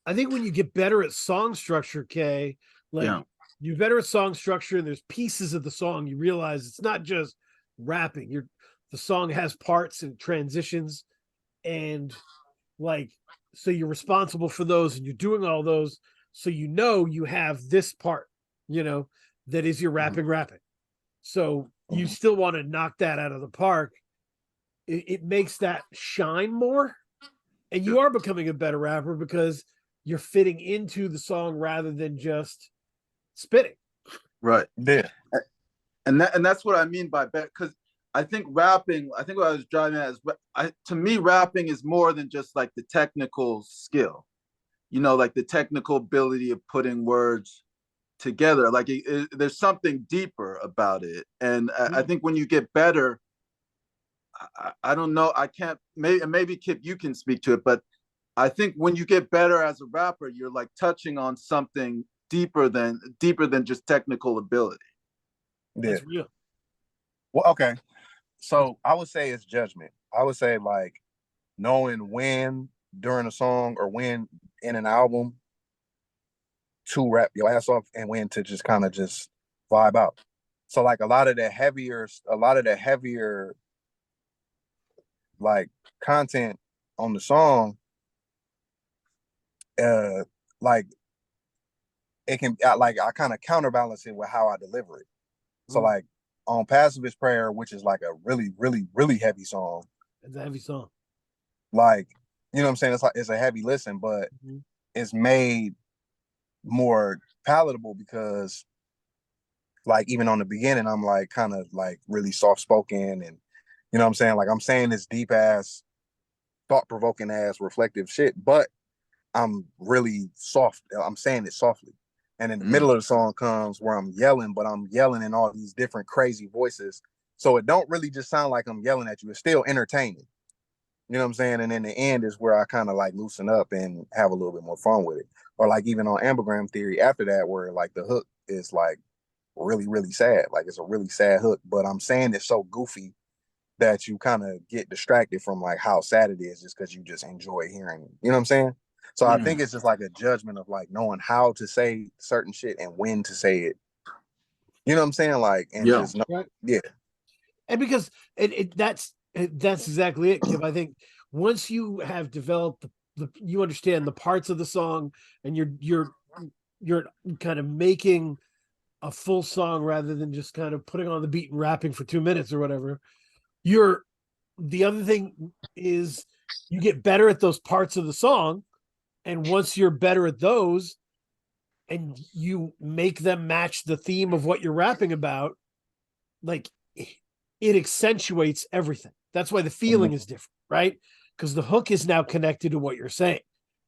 B: I think when you get better at song structure, Kay, like you're better at song structure and there's pieces of the song, you realize it's not just rapping. The song has parts and transitions, and like, so you're responsible for those and you're doing all those. So you have this part, that is your rapping. So you still want to knock that out of the park. It makes that shine more. And you are becoming a better rapper because you're fitting into the song rather than just spitting.
C: Right.
D: Yeah.
C: And that's what I mean by better, because I think rapping, I think what I was driving at is, to me, rapping is more than just like the technical skill, like the technical ability of putting words together. Like there's something deeper about it. And I think when you get better, I don't know, I can't, maybe Kipp, you can speak to it, but I think when you get better as a rapper, you're like touching on something deeper than just technical ability.
D: Yeah.
B: That's real.
D: Well, okay. So I would say it's judgment. I would say like knowing when during a song or when in an album to rap your ass off and when to just kind of just vibe out. So like a lot of the heavier like content on the song, like it can, like I kind of counterbalance it with how I deliver it. So like on Pacifist Prayer, which is like a really, really, really heavy song.
B: It's a heavy song.
D: Like, you know what I'm saying? It's a heavy listen, but it's made more palatable because like even on the beginning, I'm like kind of like really soft spoken, and you know what I'm saying? Like I'm saying this deep ass, thought provoking ass, reflective shit, but I'm really soft. I'm saying it softly. And in the middle of the song comes where I'm yelling, but I'm yelling in all these different crazy voices. So it don't really just sound like I'm yelling at you. It's still entertaining. You know what I'm saying? And in the end is where I kind of like loosen up and have a little bit more fun with it. Or like even on Ambergram Theory after that, where like the hook is like really, really sad. Like it's a really sad hook. But I'm saying it's so goofy that you kind of get distracted from like how sad it is just because you just enjoy hearing it. You know what I'm saying? So I think it's just like a judgment of like knowing how to say certain shit and when to say it. You know what I'm saying? Like, and just know,
B: Right.
D: yeah.
B: And because that's exactly it, Kipp. I think once you have developed you understand the parts of the song, and you're kind of making a full song rather than just kind of putting on the beat and rapping for 2 minutes or whatever. The other thing is you get better at those parts of the song, and once you're better at those, and you make them match the theme of what you're rapping about, like it accentuates everything. That's why the feeling is different, right? Because the hook is now connected to what you're saying.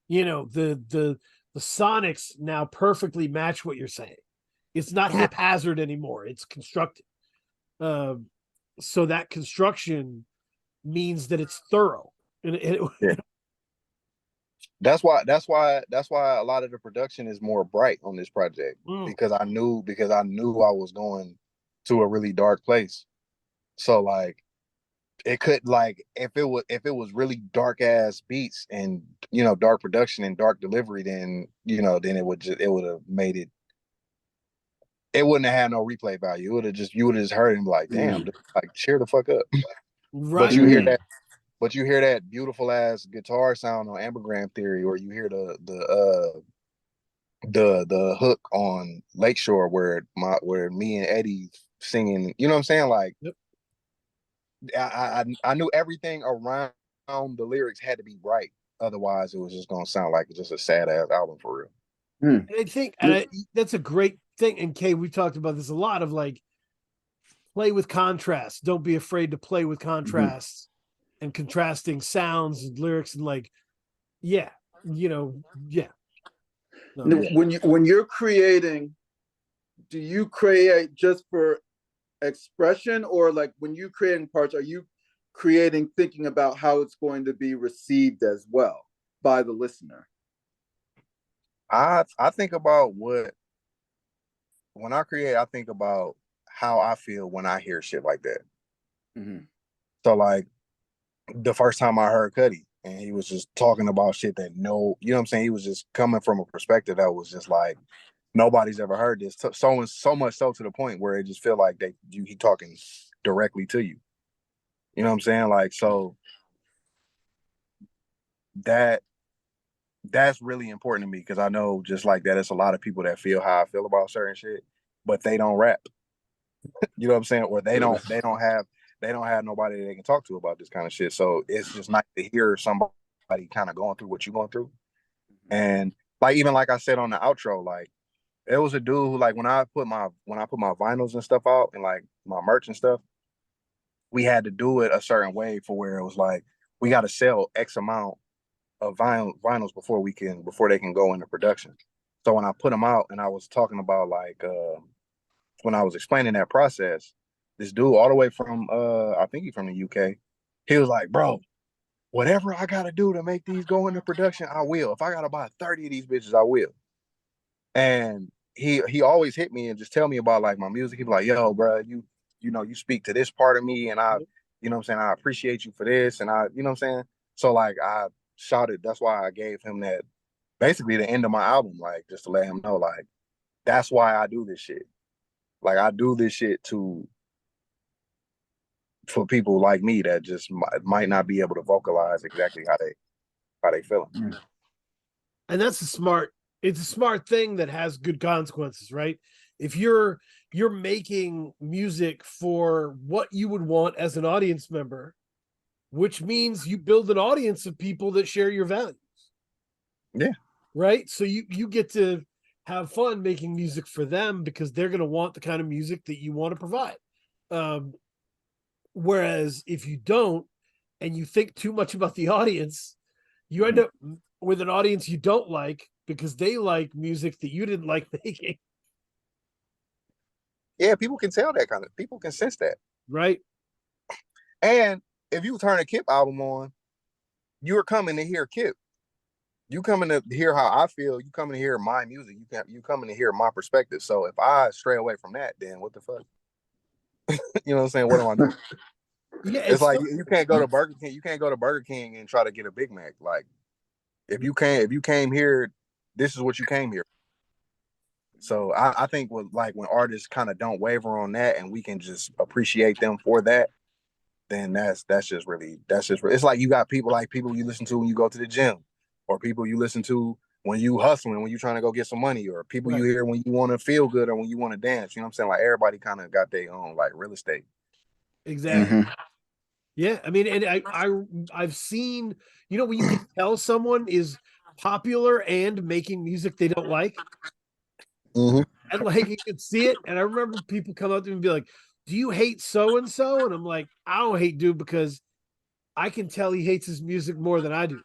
B: You know, the sonics now perfectly match what you're saying. It's not haphazard anymore. It's constructed. So that construction means that it's thorough.
D: Yeah. That's why a lot of the production is more bright on this project because I knew I was going to a really dark place. So like it could like if it was really dark ass beats and dark production and dark delivery, then then it would have made it wouldn't have had no replay value. You would have just heard it and be like, damn, like cheer the fuck up.
B: Right.
D: But you hear that. But you hear that beautiful ass guitar sound on Ambergram Theory, or you hear the hook on Lakeshore where me and Eddie singing. You know what I'm saying? Like, I knew everything around the lyrics had to be right. Otherwise, it was just gonna sound like just a sad ass album for real.
B: And I think that's a great thing. And Kay, we've talked about this a lot of like play with contrast. Don't be afraid to play with contrasts and contrasting sounds and lyrics and like, yeah. No.
C: When you're creating, do you create just for expression, or like when you creating parts, are you creating thinking about how it's going to be received as well by the listener?
D: I think about when I create, I think about how I feel when I hear shit like that. So like the first time I heard Cudi and he was just talking about shit that you know what I'm saying? He was just coming from a perspective that was just like, nobody's ever heard this. So much so to the point where it just feel like he talking directly to you. You know what I'm saying? Like, so that's really important to me because I know just like that, it's a lot of people that feel how I feel about certain shit, but they don't rap. You know what I'm saying? Or they don't have nobody that they can talk to about this kind of shit. So it's just nice to hear somebody kind of going through what you're going through. And like even like I said on the outro, like it was a dude who like when I put my vinyls and stuff out and like my merch and stuff, we had to do it a certain way for where it was like we got to sell X amount of vinyls before they can go into production. So when I put them out and I was talking about like when I was explaining that process, this dude all the way from I think he's from the UK, he was like, bro, whatever I gotta do to make these go into production, I will. If I gotta buy 30 of these bitches, I will. And he always hit me and just tell me about like my music. He'd be like, yo, bro, you speak to this part of me, and I, you know what I'm saying, I appreciate you for this, and I, you know what I'm saying. So like I shouted, that's why I gave him that basically the end of my album, like just to let him know, like that's why I do this shit. Like I do this shit for people like me that just might not be able to vocalize exactly how they feeling.
B: And it's a smart thing that has good consequences, right? If you're making music for what you would want as an audience member, which means you build an audience of people that share your values.
D: Yeah.
B: Right. So you get to have fun making music for them because they're going to want the kind of music that you want to provide. Whereas if you don't, and you think too much about the audience, you end up with an audience you don't like, because they like music that you didn't like making.
D: Yeah, people can tell that people can sense that.
B: Right.
D: And if you turn a Kipp album on, you're coming to hear Kipp. You coming to hear how I feel. You coming to hear my music. You coming to hear my perspective. So if I stray away from that, then what the fuck? You know what I'm saying? What am I doing?
B: Yeah,
D: It's like you can't go to Burger King. You can't go to Burger King and try to get a Big Mac. Like if you came here, this is what you came here. So I think when artists kind of don't waver on that, and we can just appreciate them for that, then that's just really it's like you got people you listen to when you go to the gym, or people you listen to when you hustling, when you trying to go get some money, or people you hear when you want to feel good or when you want to dance. You know what I'm saying? Like everybody kind of got their own like real estate.
B: Exactly. Yeah, I mean, and I've seen, you know, when you can tell someone is popular and making music they don't like,
D: Mm-hmm.
B: and like you can see it. And I remember people come up to me and be like, "Do you hate so and so?" And I'm like, "I don't hate dude because I can tell he hates his music more than I do."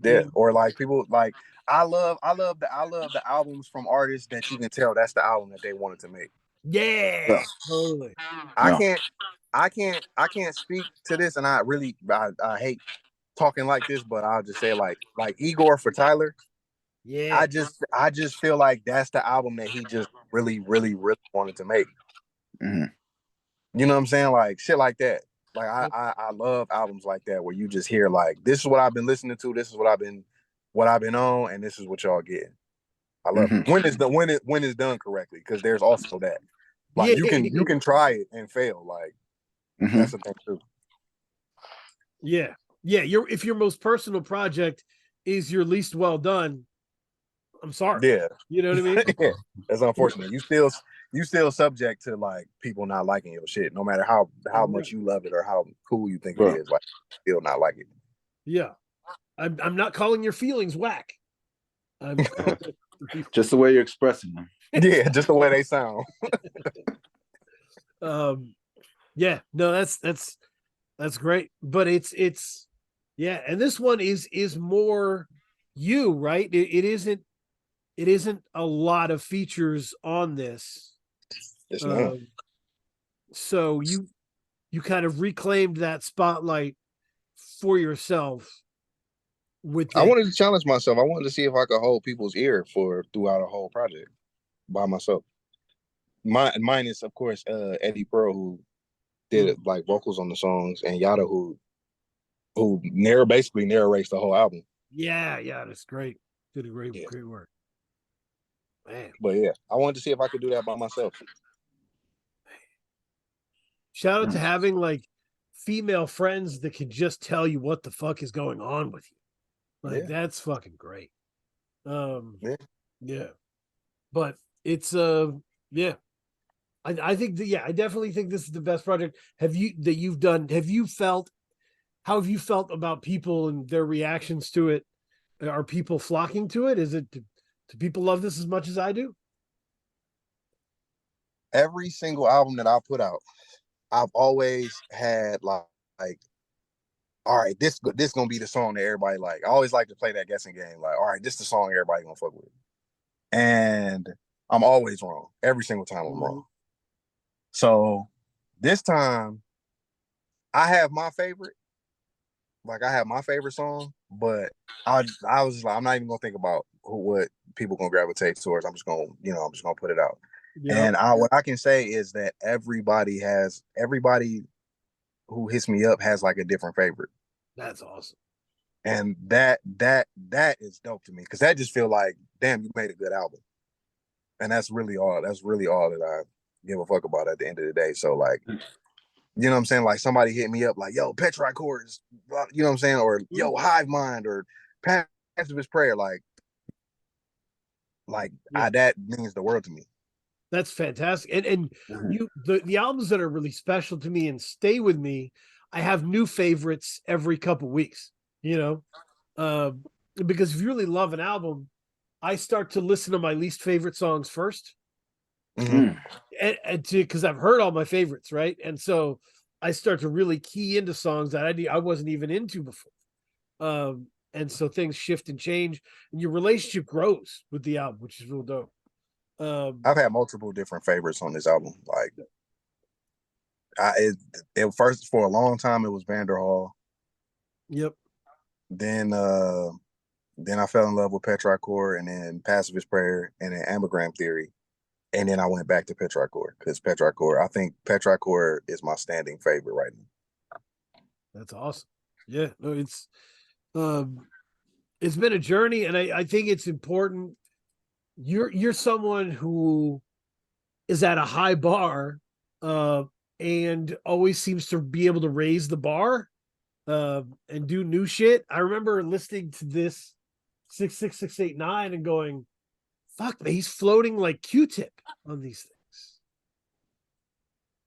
D: Yeah,
B: You know?
D: or like people like I love the albums from artists that you can tell that's the album that they wanted to make.
B: Yeah, totally.
D: I can't speak to this, and I hate talking like this, but I'll just say like Igor for Tyler.
B: Yeah,
D: I just feel like that's the album that he just really wanted to make. You know what I'm saying? Like shit like that. Like I love albums like that where you just hear like this is what I've been listening to, this is what I've been on, and this is what y'all get. I love it. When it's done correctly, because there's also that. Like you can try it and fail. Like that's the thing too.
B: Yeah. If your most personal project is your least well done, I'm sorry.
D: Yeah.
B: You know what I mean?
D: Yeah. That's unfortunate. You still subject to like people not liking your shit, no matter how much you love it or how cool you think it is. Like still not like it.
B: Yeah. I'm not calling your feelings whack. I'm
C: just the way you're expressing them.
D: Yeah, just the way they sound.
B: Yeah, no, that's great. But it's yeah, and this one is more you, right? It isn't a lot of features on this.
D: It's not.
B: So you kind of reclaimed that spotlight for yourself with
D: I
B: it.
D: wanted to challenge myself. I wanted to see if I could hold people's ear throughout a whole project by myself. Mine is of course Eddie Pearl, who did like vocals on the songs, and Yada, who basically narrates the whole album.
B: Yeah, that's great. Did a great work. Man.
D: But yeah, I wanted to see if I could do that by myself.
B: Shout out to having like female friends that can just tell you what the fuck is going on with you. Like that's fucking great. Yeah. But it's yeah. I think that, I definitely think this is the best project how have you felt about people and their reactions to it? Are people flocking to it? Do people love this as much as I do?
D: Every single album that I put out, I've always had like all right, this gonna be the song that everybody like. I always like to play that guessing game. Like, all right, this is the song everybody gonna fuck with. And I'm always wrong. Every single time I'm wrong. So this time I have my favorite. Like I have my favorite song, but I was just like, I'm not even gonna think about what people gonna gravitate towards. I'm just gonna put it out. Yep. And what I can say is that everybody who hits me up has like a different favorite.
B: That's awesome.
D: And that is dope to me, because that just feel like, damn, you made a good album. And that's really all that I give a fuck about at the end of the day. So like, you know what I'm saying? Like somebody hit me up like, yo, Petrichord chords, you know what I'm saying? Or yo, Hive Mind, or Pacifist Prayer. Like that means the world to me.
B: That's fantastic. And the albums that are really special to me and stay with me, I have new favorites every couple weeks, you know, because if you really love an album, I start to listen to my least favorite songs first. And because I've heard all my favorites, right? And so I start to really key into songs that I wasn't even into before. and so things shift and change, and your relationship grows with the album, which is real dope.
D: I've had multiple different favorites on this album. Like, it first for a long time it was Vanderhall.
B: Yep.
D: Then I fell in love with Petrichor, and then Pacifist Prayer, and then Ambigram Theory, and then I went back to Petrichor because I think Petrichor is my standing favorite right now.
B: That's awesome. Yeah, no, it's been a journey, and I think it's important. You're someone who is at a high bar, and always seems to be able to raise the bar, and do new shit. I remember listening to this 66689 and going, "Fuck, man, he's floating like Q-Tip on these things."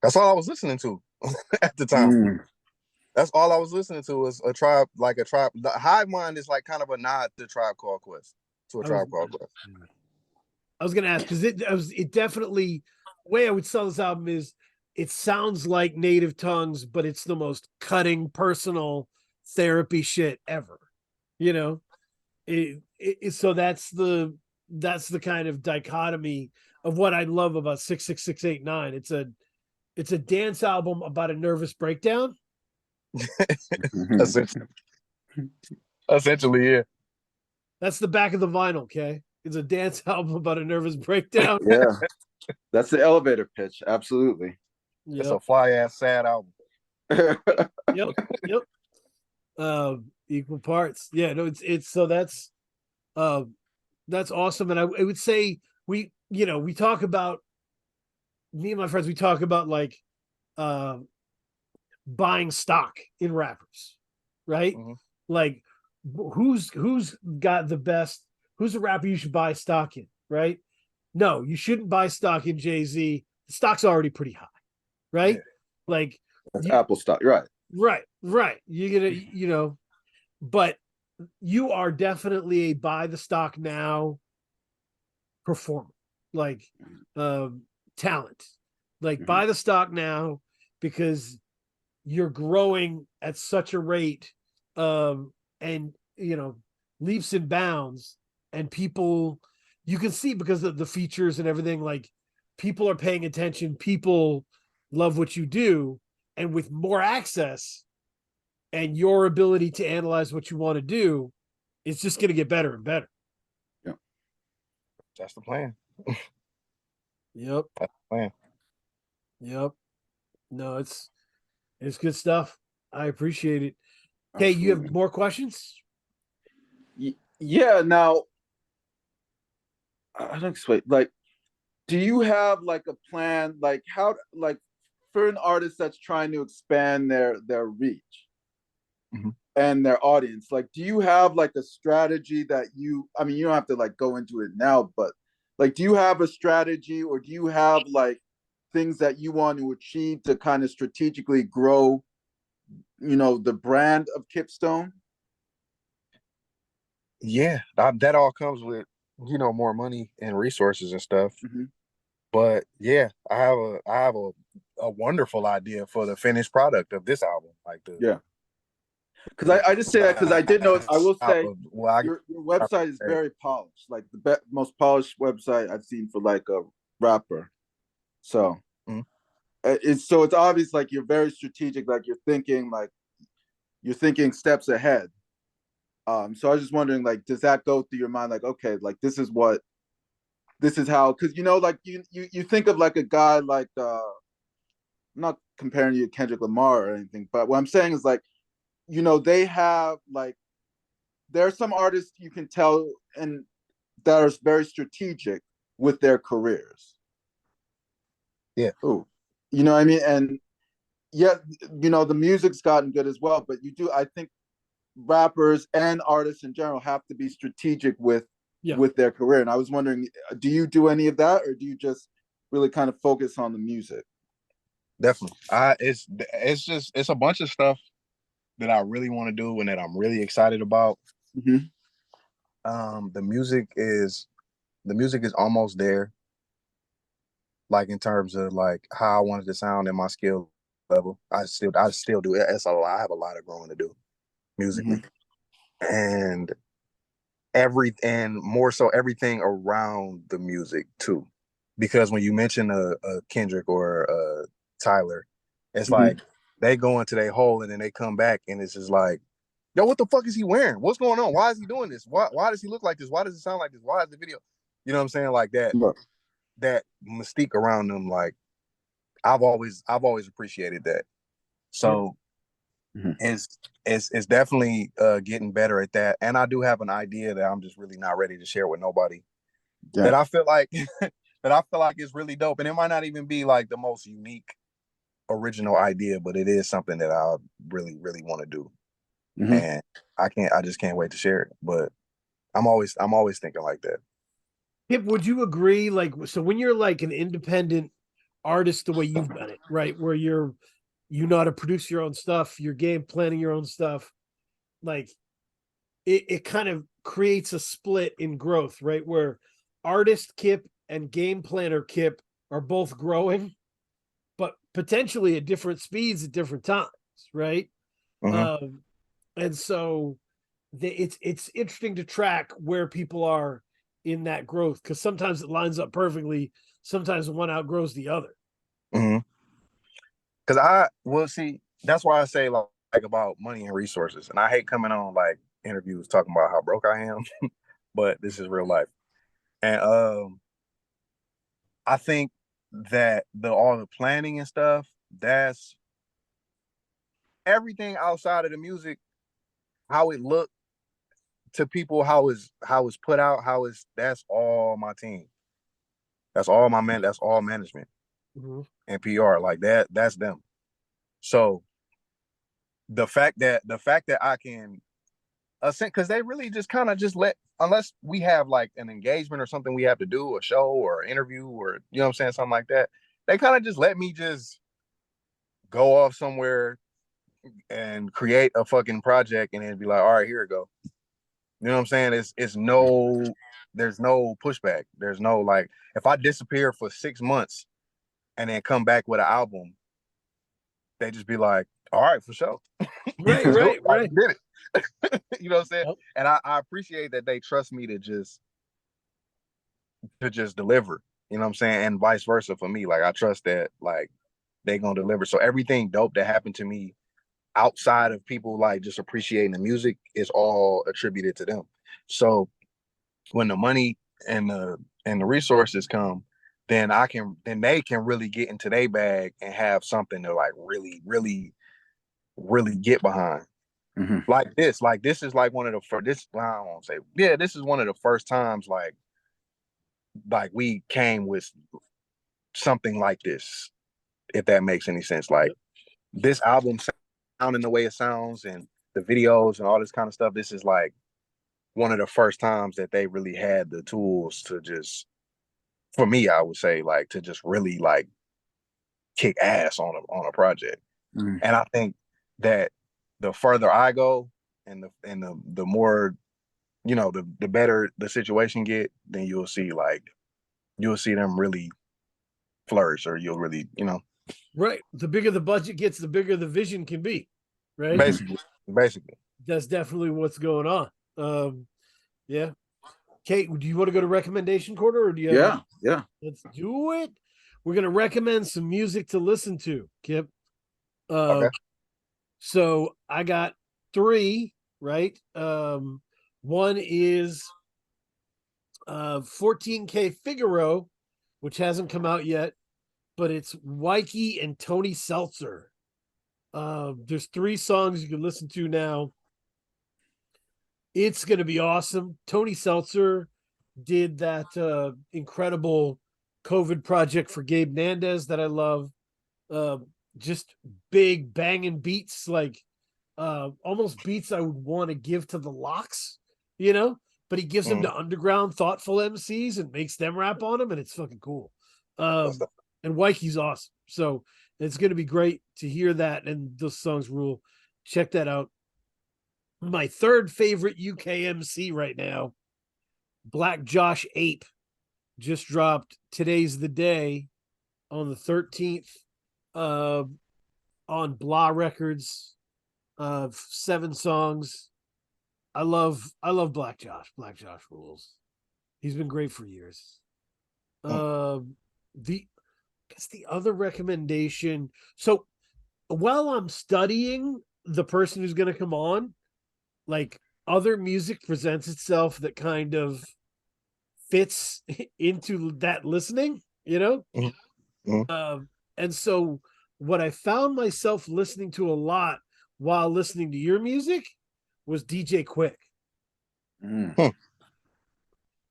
D: That's all I was listening to at the time. That's all I was listening to was a tribe. The Hive Mind is like kind of a nod to Tribe Called Quest, to a Tribe Called Quest.
B: I was gonna ask because it definitely, the way I would sell this album is it sounds like Native Tongues, but it's the most cutting personal therapy shit ever. You know, so that's the kind of dichotomy of what I love about 66689. It's a dance album about a nervous breakdown.
D: Essentially, yeah.
B: That's the back of the vinyl, okay? It's a dance album about a nervous breakdown.
C: Yeah, that's the elevator pitch. Absolutely.
B: Yep.
D: It's a fly ass sad album.
B: Yep. Equal parts. Yeah, no, it's so that's awesome. And I would say we talk about, me and my friends, we talk about like buying stock in rappers, right?
D: Mhm.
B: Like who's got the best, who's a rapper you should buy stock in, right? No, you shouldn't buy stock in Jay-Z. The stock's already pretty high, right?
D: Yeah.
C: Like Apple stock, right?
B: Right. You're gonna, but you are definitely a buy the stock now performer, like talent. Like buy the stock now because you're growing at such a rate, and leaps and bounds, and people, you can see because of the features and everything, like people are paying attention, people love what you do, and with more access and your ability to analyze what you want to do, it's just going to get better and better.
C: Yeah,
D: that's the plan.
B: Yep.
D: That's the plan.
B: Yep. No, it's good stuff. I appreciate it. Okay, you have more questions?
C: Yeah. Now, I don't explain. Like, do you have like a plan? Like, how? Like, for an artist that's trying to expand their reach and their audience, like, do you have like a strategy that I mean, you don't have to like go into it now, but like, do you have a strategy, or do you have like things that you want to achieve to kind of strategically grow, the brand of Kipp Stone?
D: Yeah, that all comes with more money and resources and stuff. But yeah, I have a wonderful idea for the finished product of this album. Like
C: because I just say that because I did know. I will say your website is
D: Hey.
C: very polished, like the most polished website I've seen for like a rapper. So it's obvious, like you're very strategic, like you're thinking steps ahead. So I was just wondering, like, does that go through your mind, like, okay, like this is how, because like you think of like a guy like I'm not comparing you to Kendrick Lamar or anything, but what I'm saying is like, they have like, there are some artists you can tell and that are very strategic with their careers.
D: Yeah.
C: Ooh. You know what I mean? And yeah, the music's gotten good as well, but I think rappers and artists in general have to be strategic with their career. And I was wondering, do you do any of that, or do you just really kind of focus on the music?
D: Definitely. It's a bunch of stuff that I really want to do and that I'm really excited about. The music is almost there. Like in terms of like how I wanted to sound and my skill level, I still do. I have a lot of growing to do musically. and more so everything around the music too. Because when you mention a Kendrick or a Tyler, it's
C: Mhm.
D: like they go into their hole and then they come back and it's just like, yo, what the fuck is he wearing? What's going on? Why is he doing this? Why does he look like this? Why does it sound like this? Why is the video? You know what I'm saying? Like
C: Right.
D: that mystique around them, like I've always appreciated that. So
C: Mhm.
D: it's definitely getting better at that. And I do have an idea that I'm just really not ready to share with nobody.
C: Yeah.
D: That I feel like that I feel like is really dope. And it might not even be like the most unique original idea, but it is something that I really, really want to do.
C: Mhm.
D: And I just can't wait to share it. But I'm always thinking like that.
B: Kipp, would you agree? Like, so when you're like an independent artist, the way you've done it, right? Where you know how to produce your own stuff, you're game planning your own stuff, like it kind of creates a split in growth, right? Where artist Kipp and game planner Kipp are both growing, but potentially at different speeds at different times, right?
D: Mhm.
B: And so it's interesting to track where people are in that growth, because sometimes it lines up perfectly, sometimes one outgrows the other.
D: Mhm. Because I will see. That's why I say like about money and resources. And I hate coming on like interviews talking about how broke I am, but this is real life. And I think that all the planning and stuff, that's everything outside of the music, how it looked to people, how it's put out, that's all my team. That's all my man, that's all management
B: Mhm.
D: and PR. Like that's them. So the fact that I can because they really just kind of just let, unless we have like an engagement or something we have to do, a show or an interview or you know what I'm saying, something like that, they kind of just let me just go off somewhere and create a fucking project and then be like, all right, here it go. You know what I'm saying? It's no, there's no pushback. There's no like, if I disappear for 6 months and then come back with an album, they just be like, all right, for sure.
B: Right,
D: Let's do it.
B: right,
D: Like,
B: right.
D: we did it. You know what I'm saying?
B: Yep.
D: And I appreciate that they trust me to just deliver. You know what I'm saying? And vice versa for me. Like I trust that like they gonna deliver. So everything dope that happened to me outside of people like just appreciating the music is all attributed to them. So when the money and the resources come, then they can really get into their bag and have something to like really, really, really get behind.
C: Mhm.
D: Like this is like one of the first. This well, I don't want to say, yeah, this is one of the first times like we came with something like this, if that makes any sense. Like this album sounding the way it sounds and the videos and all this kind of stuff. This is like one of the first times that they really had the tools to just, for me, I would say, like to just really like kick ass on a project.
C: Mhm.
D: And I think that the further I go and the more, you know, the better the situation get, then you'll see them really flourish, or you'll really, you know,
B: Right. The bigger the budget gets, the bigger the vision can be. Right.
C: Mhm.
D: basically.
B: That's definitely what's going on. Yeah. Kate, do you want to go to recommendation corner, or do you have
C: Yeah. Yeah.
B: let's do it? We're gonna recommend some music to listen to, Kipp. Uh
D: Okay.
B: so I got three, right? One is 14K Figaro, which hasn't come out yet, but it's Wyke and Tony Seltzer. There's three songs you can listen to now. It's gonna be awesome. Tony Seltzer did that incredible COVID project for Gabe Nandez that I love. Uh, just big banging beats, like almost beats I would want to give to the Locks, you know. But he gives them
D: Mhm.
B: to underground, thoughtful MCs and makes them rap on them, and it's fucking cool.
D: That's the,
B: And Wyke's awesome, so it's gonna be great to hear that, and those songs rule. Check that out. My third favorite UK MC right now, Black Josh Ape, just dropped Today's the Day on the 13th uh, on Blah Records of 7 songs. I love Black Josh. Black Josh rules. He's been great for years. The I guess the other recommendation. So while I'm studying the person who's going to come on, like other music presents itself that kind of fits into that listening, you know? And so what I found myself listening to a lot while listening to your music was DJ Quick.
C: Mm.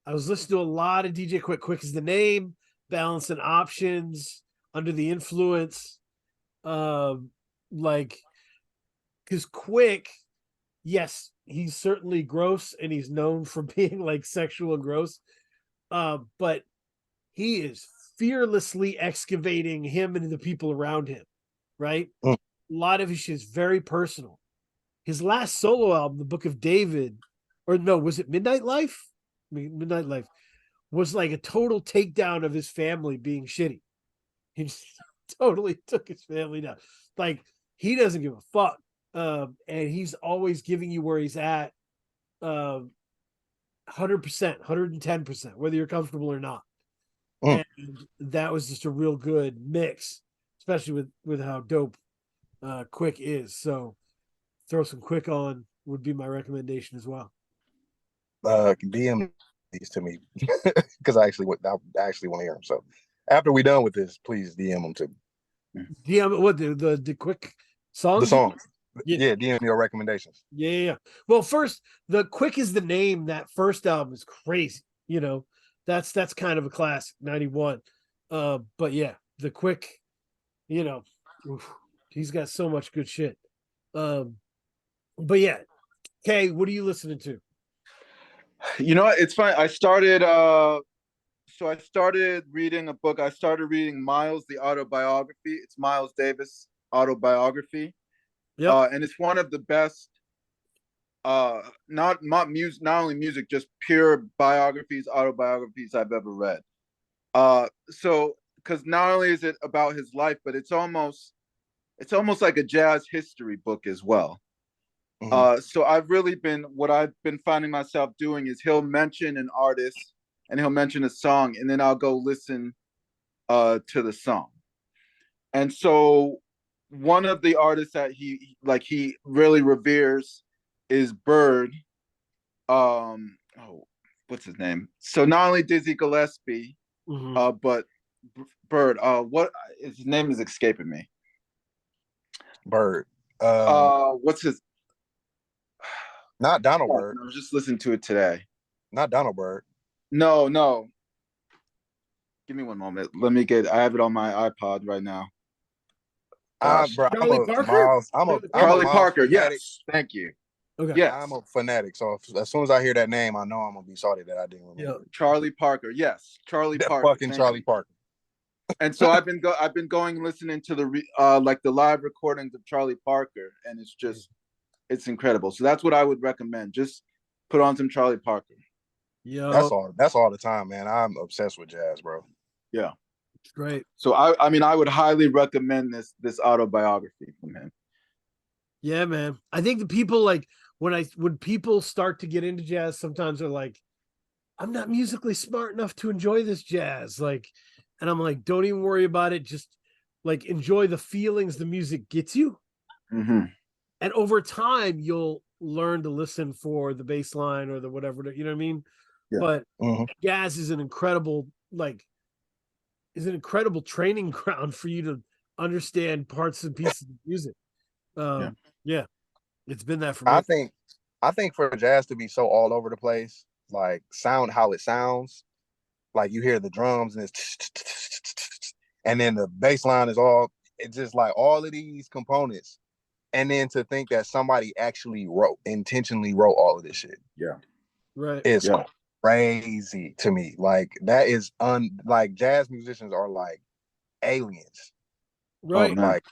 B: I was listening to a lot of DJ Quick. Quick is the name, Balance and Options, Under the Influence. Like, because Quick, yes, he's certainly gross and he's known for being like sexual and gross. But he is fearlessly excavating him and the people around him, right? A lot of his shit is very personal. His last solo album, The Book of David, or no, was it Midnight Life? Midnight Life was like a total takedown of his family being shitty. He just totally took his family down. Like, he doesn't give a fuck. And he's always giving you where he's at 100%, 110%, whether you're comfortable or not. And that was just a real good mix, especially with how dope Quick is. So throw some Quick on would be my recommendation as well.
D: DM these to me because I actually want to hear them. So after we done with this, please DM them to me.
B: DM what the Quick songs?
D: The songs.
B: Yeah,
D: DM your recommendations.
B: Yeah. Well, first, the Quick is the name. That first album is crazy. You know, that's kind of a classic, 91. But yeah, the Quick, you know, he's got so much good shit. But yeah, Kay, what are you listening to?
C: You know what? It's funny. I started reading a book. I started reading Miles, the autobiography. It's Miles Davis autobiography.
B: Yep.
C: And it's one of the best not only music, just pure autobiographies I've ever read. So because not only is it about his life, but it's almost like a jazz history book as well. So what I've been finding myself doing is he'll mention an artist and he'll mention a song, and then I'll go listen to the song. And so one of the artists that he really reveres is Bird. What's his name? So not only Dizzy Gillespie, but Bird. What his name is escaping me.
D: Bird.
C: What's his?
D: Not Donald Bird.
C: I was just listening to it today.
D: Not Donald Bird.
C: No. Give me one moment. I have it on my iPod right now.
B: Charlie Parker?
C: Charlie Parker. Yes. Thank you.
B: Okay.
C: Yes.
D: I'm a fanatic, so as soon as I hear that name, I know I'm gonna be sorry that I didn't remember.
B: Yeah.
C: Charlie Parker. Yes, Charlie Parker.
D: Fucking Charlie Parker.
C: And so I've been going listening to the live recordings of Charlie Parker, and it's incredible. So that's what I would recommend. Just put on some Charlie Parker.
B: Yeah.
D: That's all the time, man. I'm obsessed with jazz, bro.
C: Yeah.
B: It's great.
C: So I would highly recommend this autobiography from him.
B: Yeah, man. I think the people when people start to get into jazz, sometimes they're like, I'm not musically smart enough to enjoy this jazz. Like, and I'm like, don't even worry about it. Just like enjoy the feelings the music gets you.
C: Mm-hmm.
B: And over time, you'll learn to listen for the bass line or the whatever, you know what I mean?
C: Yeah.
B: But jazz is an incredible training ground for you to understand parts and pieces of music. Yeah. It's been that for me.
D: I think for jazz to be so all over the place, like sound how it sounds, like you hear the drums and it's and then the bass line is it's just like all of these components. And then to think that somebody actually intentionally wrote all of this shit.
C: Yeah.
B: Right.
D: It's crazy to me. Like that is like jazz musicians are like aliens.
B: Right.
C: Like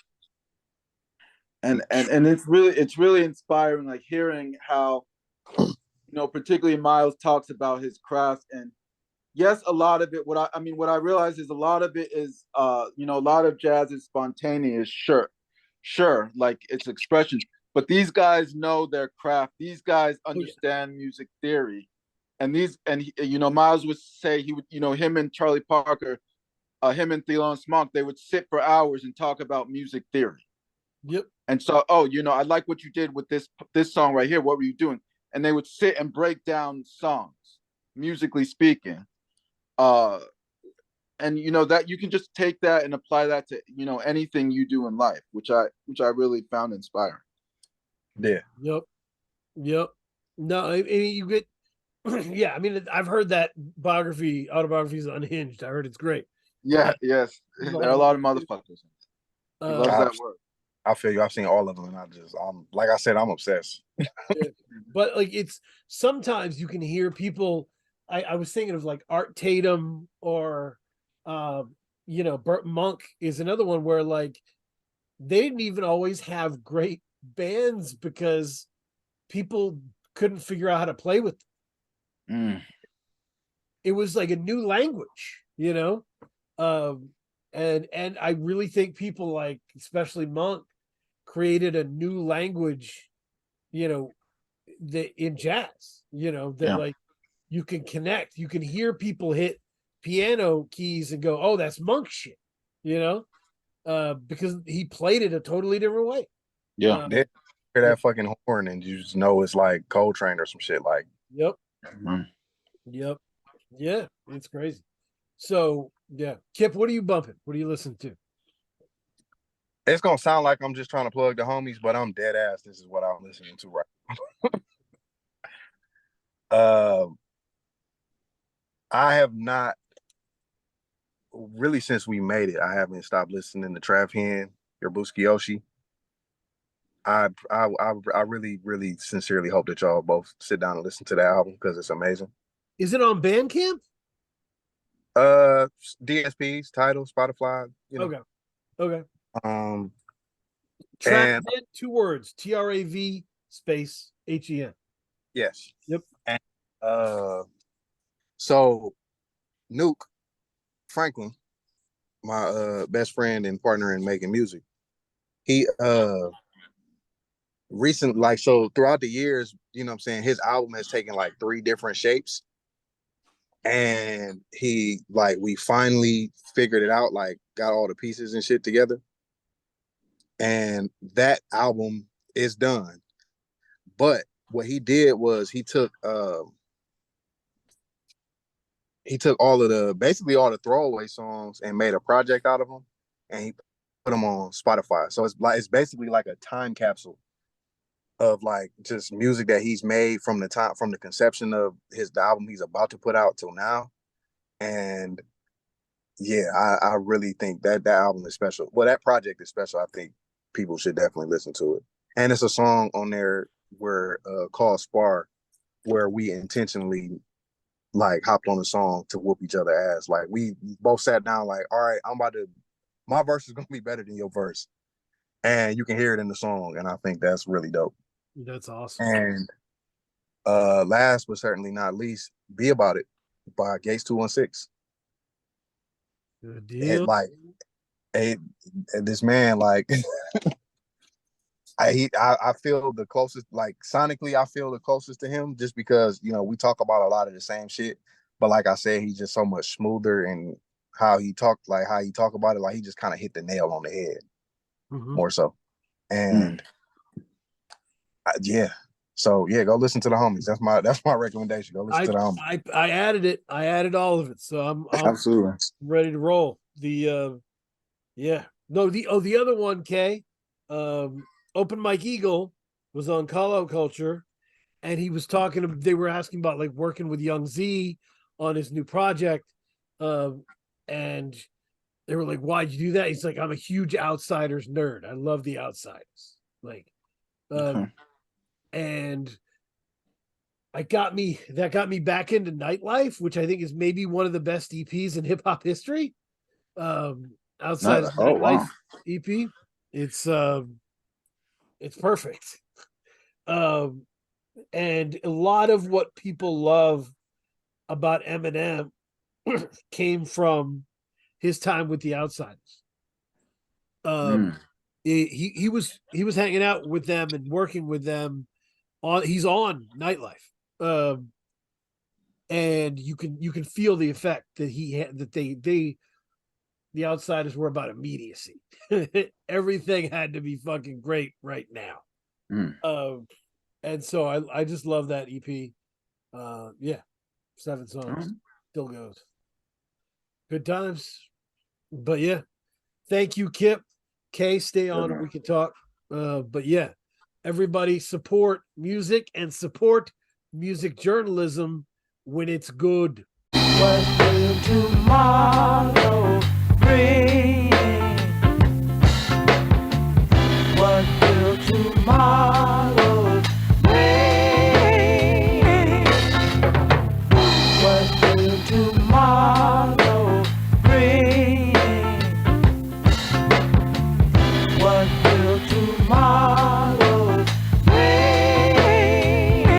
C: and it's really inspiring, like hearing how particularly Miles talks about his craft. And yes, a lot of it, what I realize is a lot of it is a lot of jazz is spontaneous, sure, like it's expression, but these guys know their craft. These guys
B: yeah.
C: understand music theory, and Miles would say he would, him and Charlie Parker, him and Thelonious Monk, they would sit for hours and talk about music theory.
B: Yep.
C: And so, I like what you did with this song right here. What were you doing? And they would sit and break down songs, musically speaking. And that you can just take that and apply that to anything you do in life, which I really found inspiring.
D: Yeah.
B: Yep. No, I mean, you get, yeah. I mean, I've heard that autobiographies Unhinged. I heard it's great.
C: Yeah, yes, there are a lot of motherfuckers. He loves that word.
D: I feel you. I've seen all of them, and I'm like I said, I'm obsessed.
B: Yeah. But like, it's sometimes you can hear people. I was thinking of like Art Tatum or, Burt Monk is another one where like they didn't even always have great bands because people couldn't figure out how to play with them. It was like a new language, and I really think people like, especially Monk, created a new language, that in jazz, like you can connect, you can hear people hit piano keys and go, oh, that's Monk shit, because he played it a totally different way.
C: Yeah.
D: Hear that fucking horn and you just know it's like Coltrane or some shit like.
B: Yep. Yep. Yeah, it's crazy. So yeah, Kipp, what are you bumping? What are you listening to?
D: It's gonna sound like I'm just trying to plug the homies, but I'm dead ass. This is what I'm listening to right now. I have not really, since we made it, I haven't stopped listening to Trav Hen, your Booski Yoshi. I really, really sincerely hope that y'all both sit down and listen to that album because it's amazing.
B: Is it on Bandcamp?
D: DSPs, Tidal, Spotify,
B: Okay.
D: And
B: 2 words, TRAV space HEN.
D: Yes.
B: Yep.
D: And so Nuke Franklin, my best friend and partner in making music, he recently, like, so throughout the years, what I'm saying, his album has taken like 3 different shapes. And we finally figured it out, like got all the pieces and shit together. And that album is done. But what he did was he took basically all the throwaway songs and made a project out of them, and he put them on Spotify. So it's basically like a time capsule of like just music that he's made from the conception of the album he's about to put out till now. And yeah, I really think that album is special. Well, that project is special. I think people should definitely listen to it. And it's a song on there where called Spar, where we intentionally like hopped on the song to whoop each other ass. Like we both sat down like, all right, my verse is gonna be better than your verse. And you can hear it in the song. And I think that's really dope.
B: That's awesome.
D: And last but certainly not least, Be About It by Gates 216.
B: Good deal.
D: This man, like I feel the closest, like sonically, I feel the closest to him just because, we talk about a lot of the same shit. But like I said, he's just so much smoother and how he talk about it, like he just kind of hit the nail on the head more so. And yeah. So yeah, go listen to the homies. That's my recommendation. Go listen to the homies.
B: I added it. I added all of it. So I'm
C: Absolutely
B: ready to roll. The other one, Kay, Open Mike Eagle was on Call Out Culture, and he was talking. They were asking about like working with Young Z on his new project, and they were like, "Why'd you do that?" He's like, "I'm a huge Outsiders nerd. I love the Outsiders." Like, and that got me back into Nightlife, which I think is maybe one of the best EPs in hip hop history. Outside of Nightlife EP, it's perfect. And a lot of what people love about Eminem came from his time with the Outsiders. he was hanging out with them and working with them he's on Nightlife. And you can feel the effect that he had, that the Outsiders were about immediacy. Everything had to be fucking great right now. And so I just love that EP. 7 songs, still goes. Good times. But yeah, thank you, Kipp. Kay, stay on. We can talk. But yeah, everybody support music and support music journalism when it's good.
A: What will tomorrow bring? What will tomorrow bring? What will tomorrow bring? What will tomorrow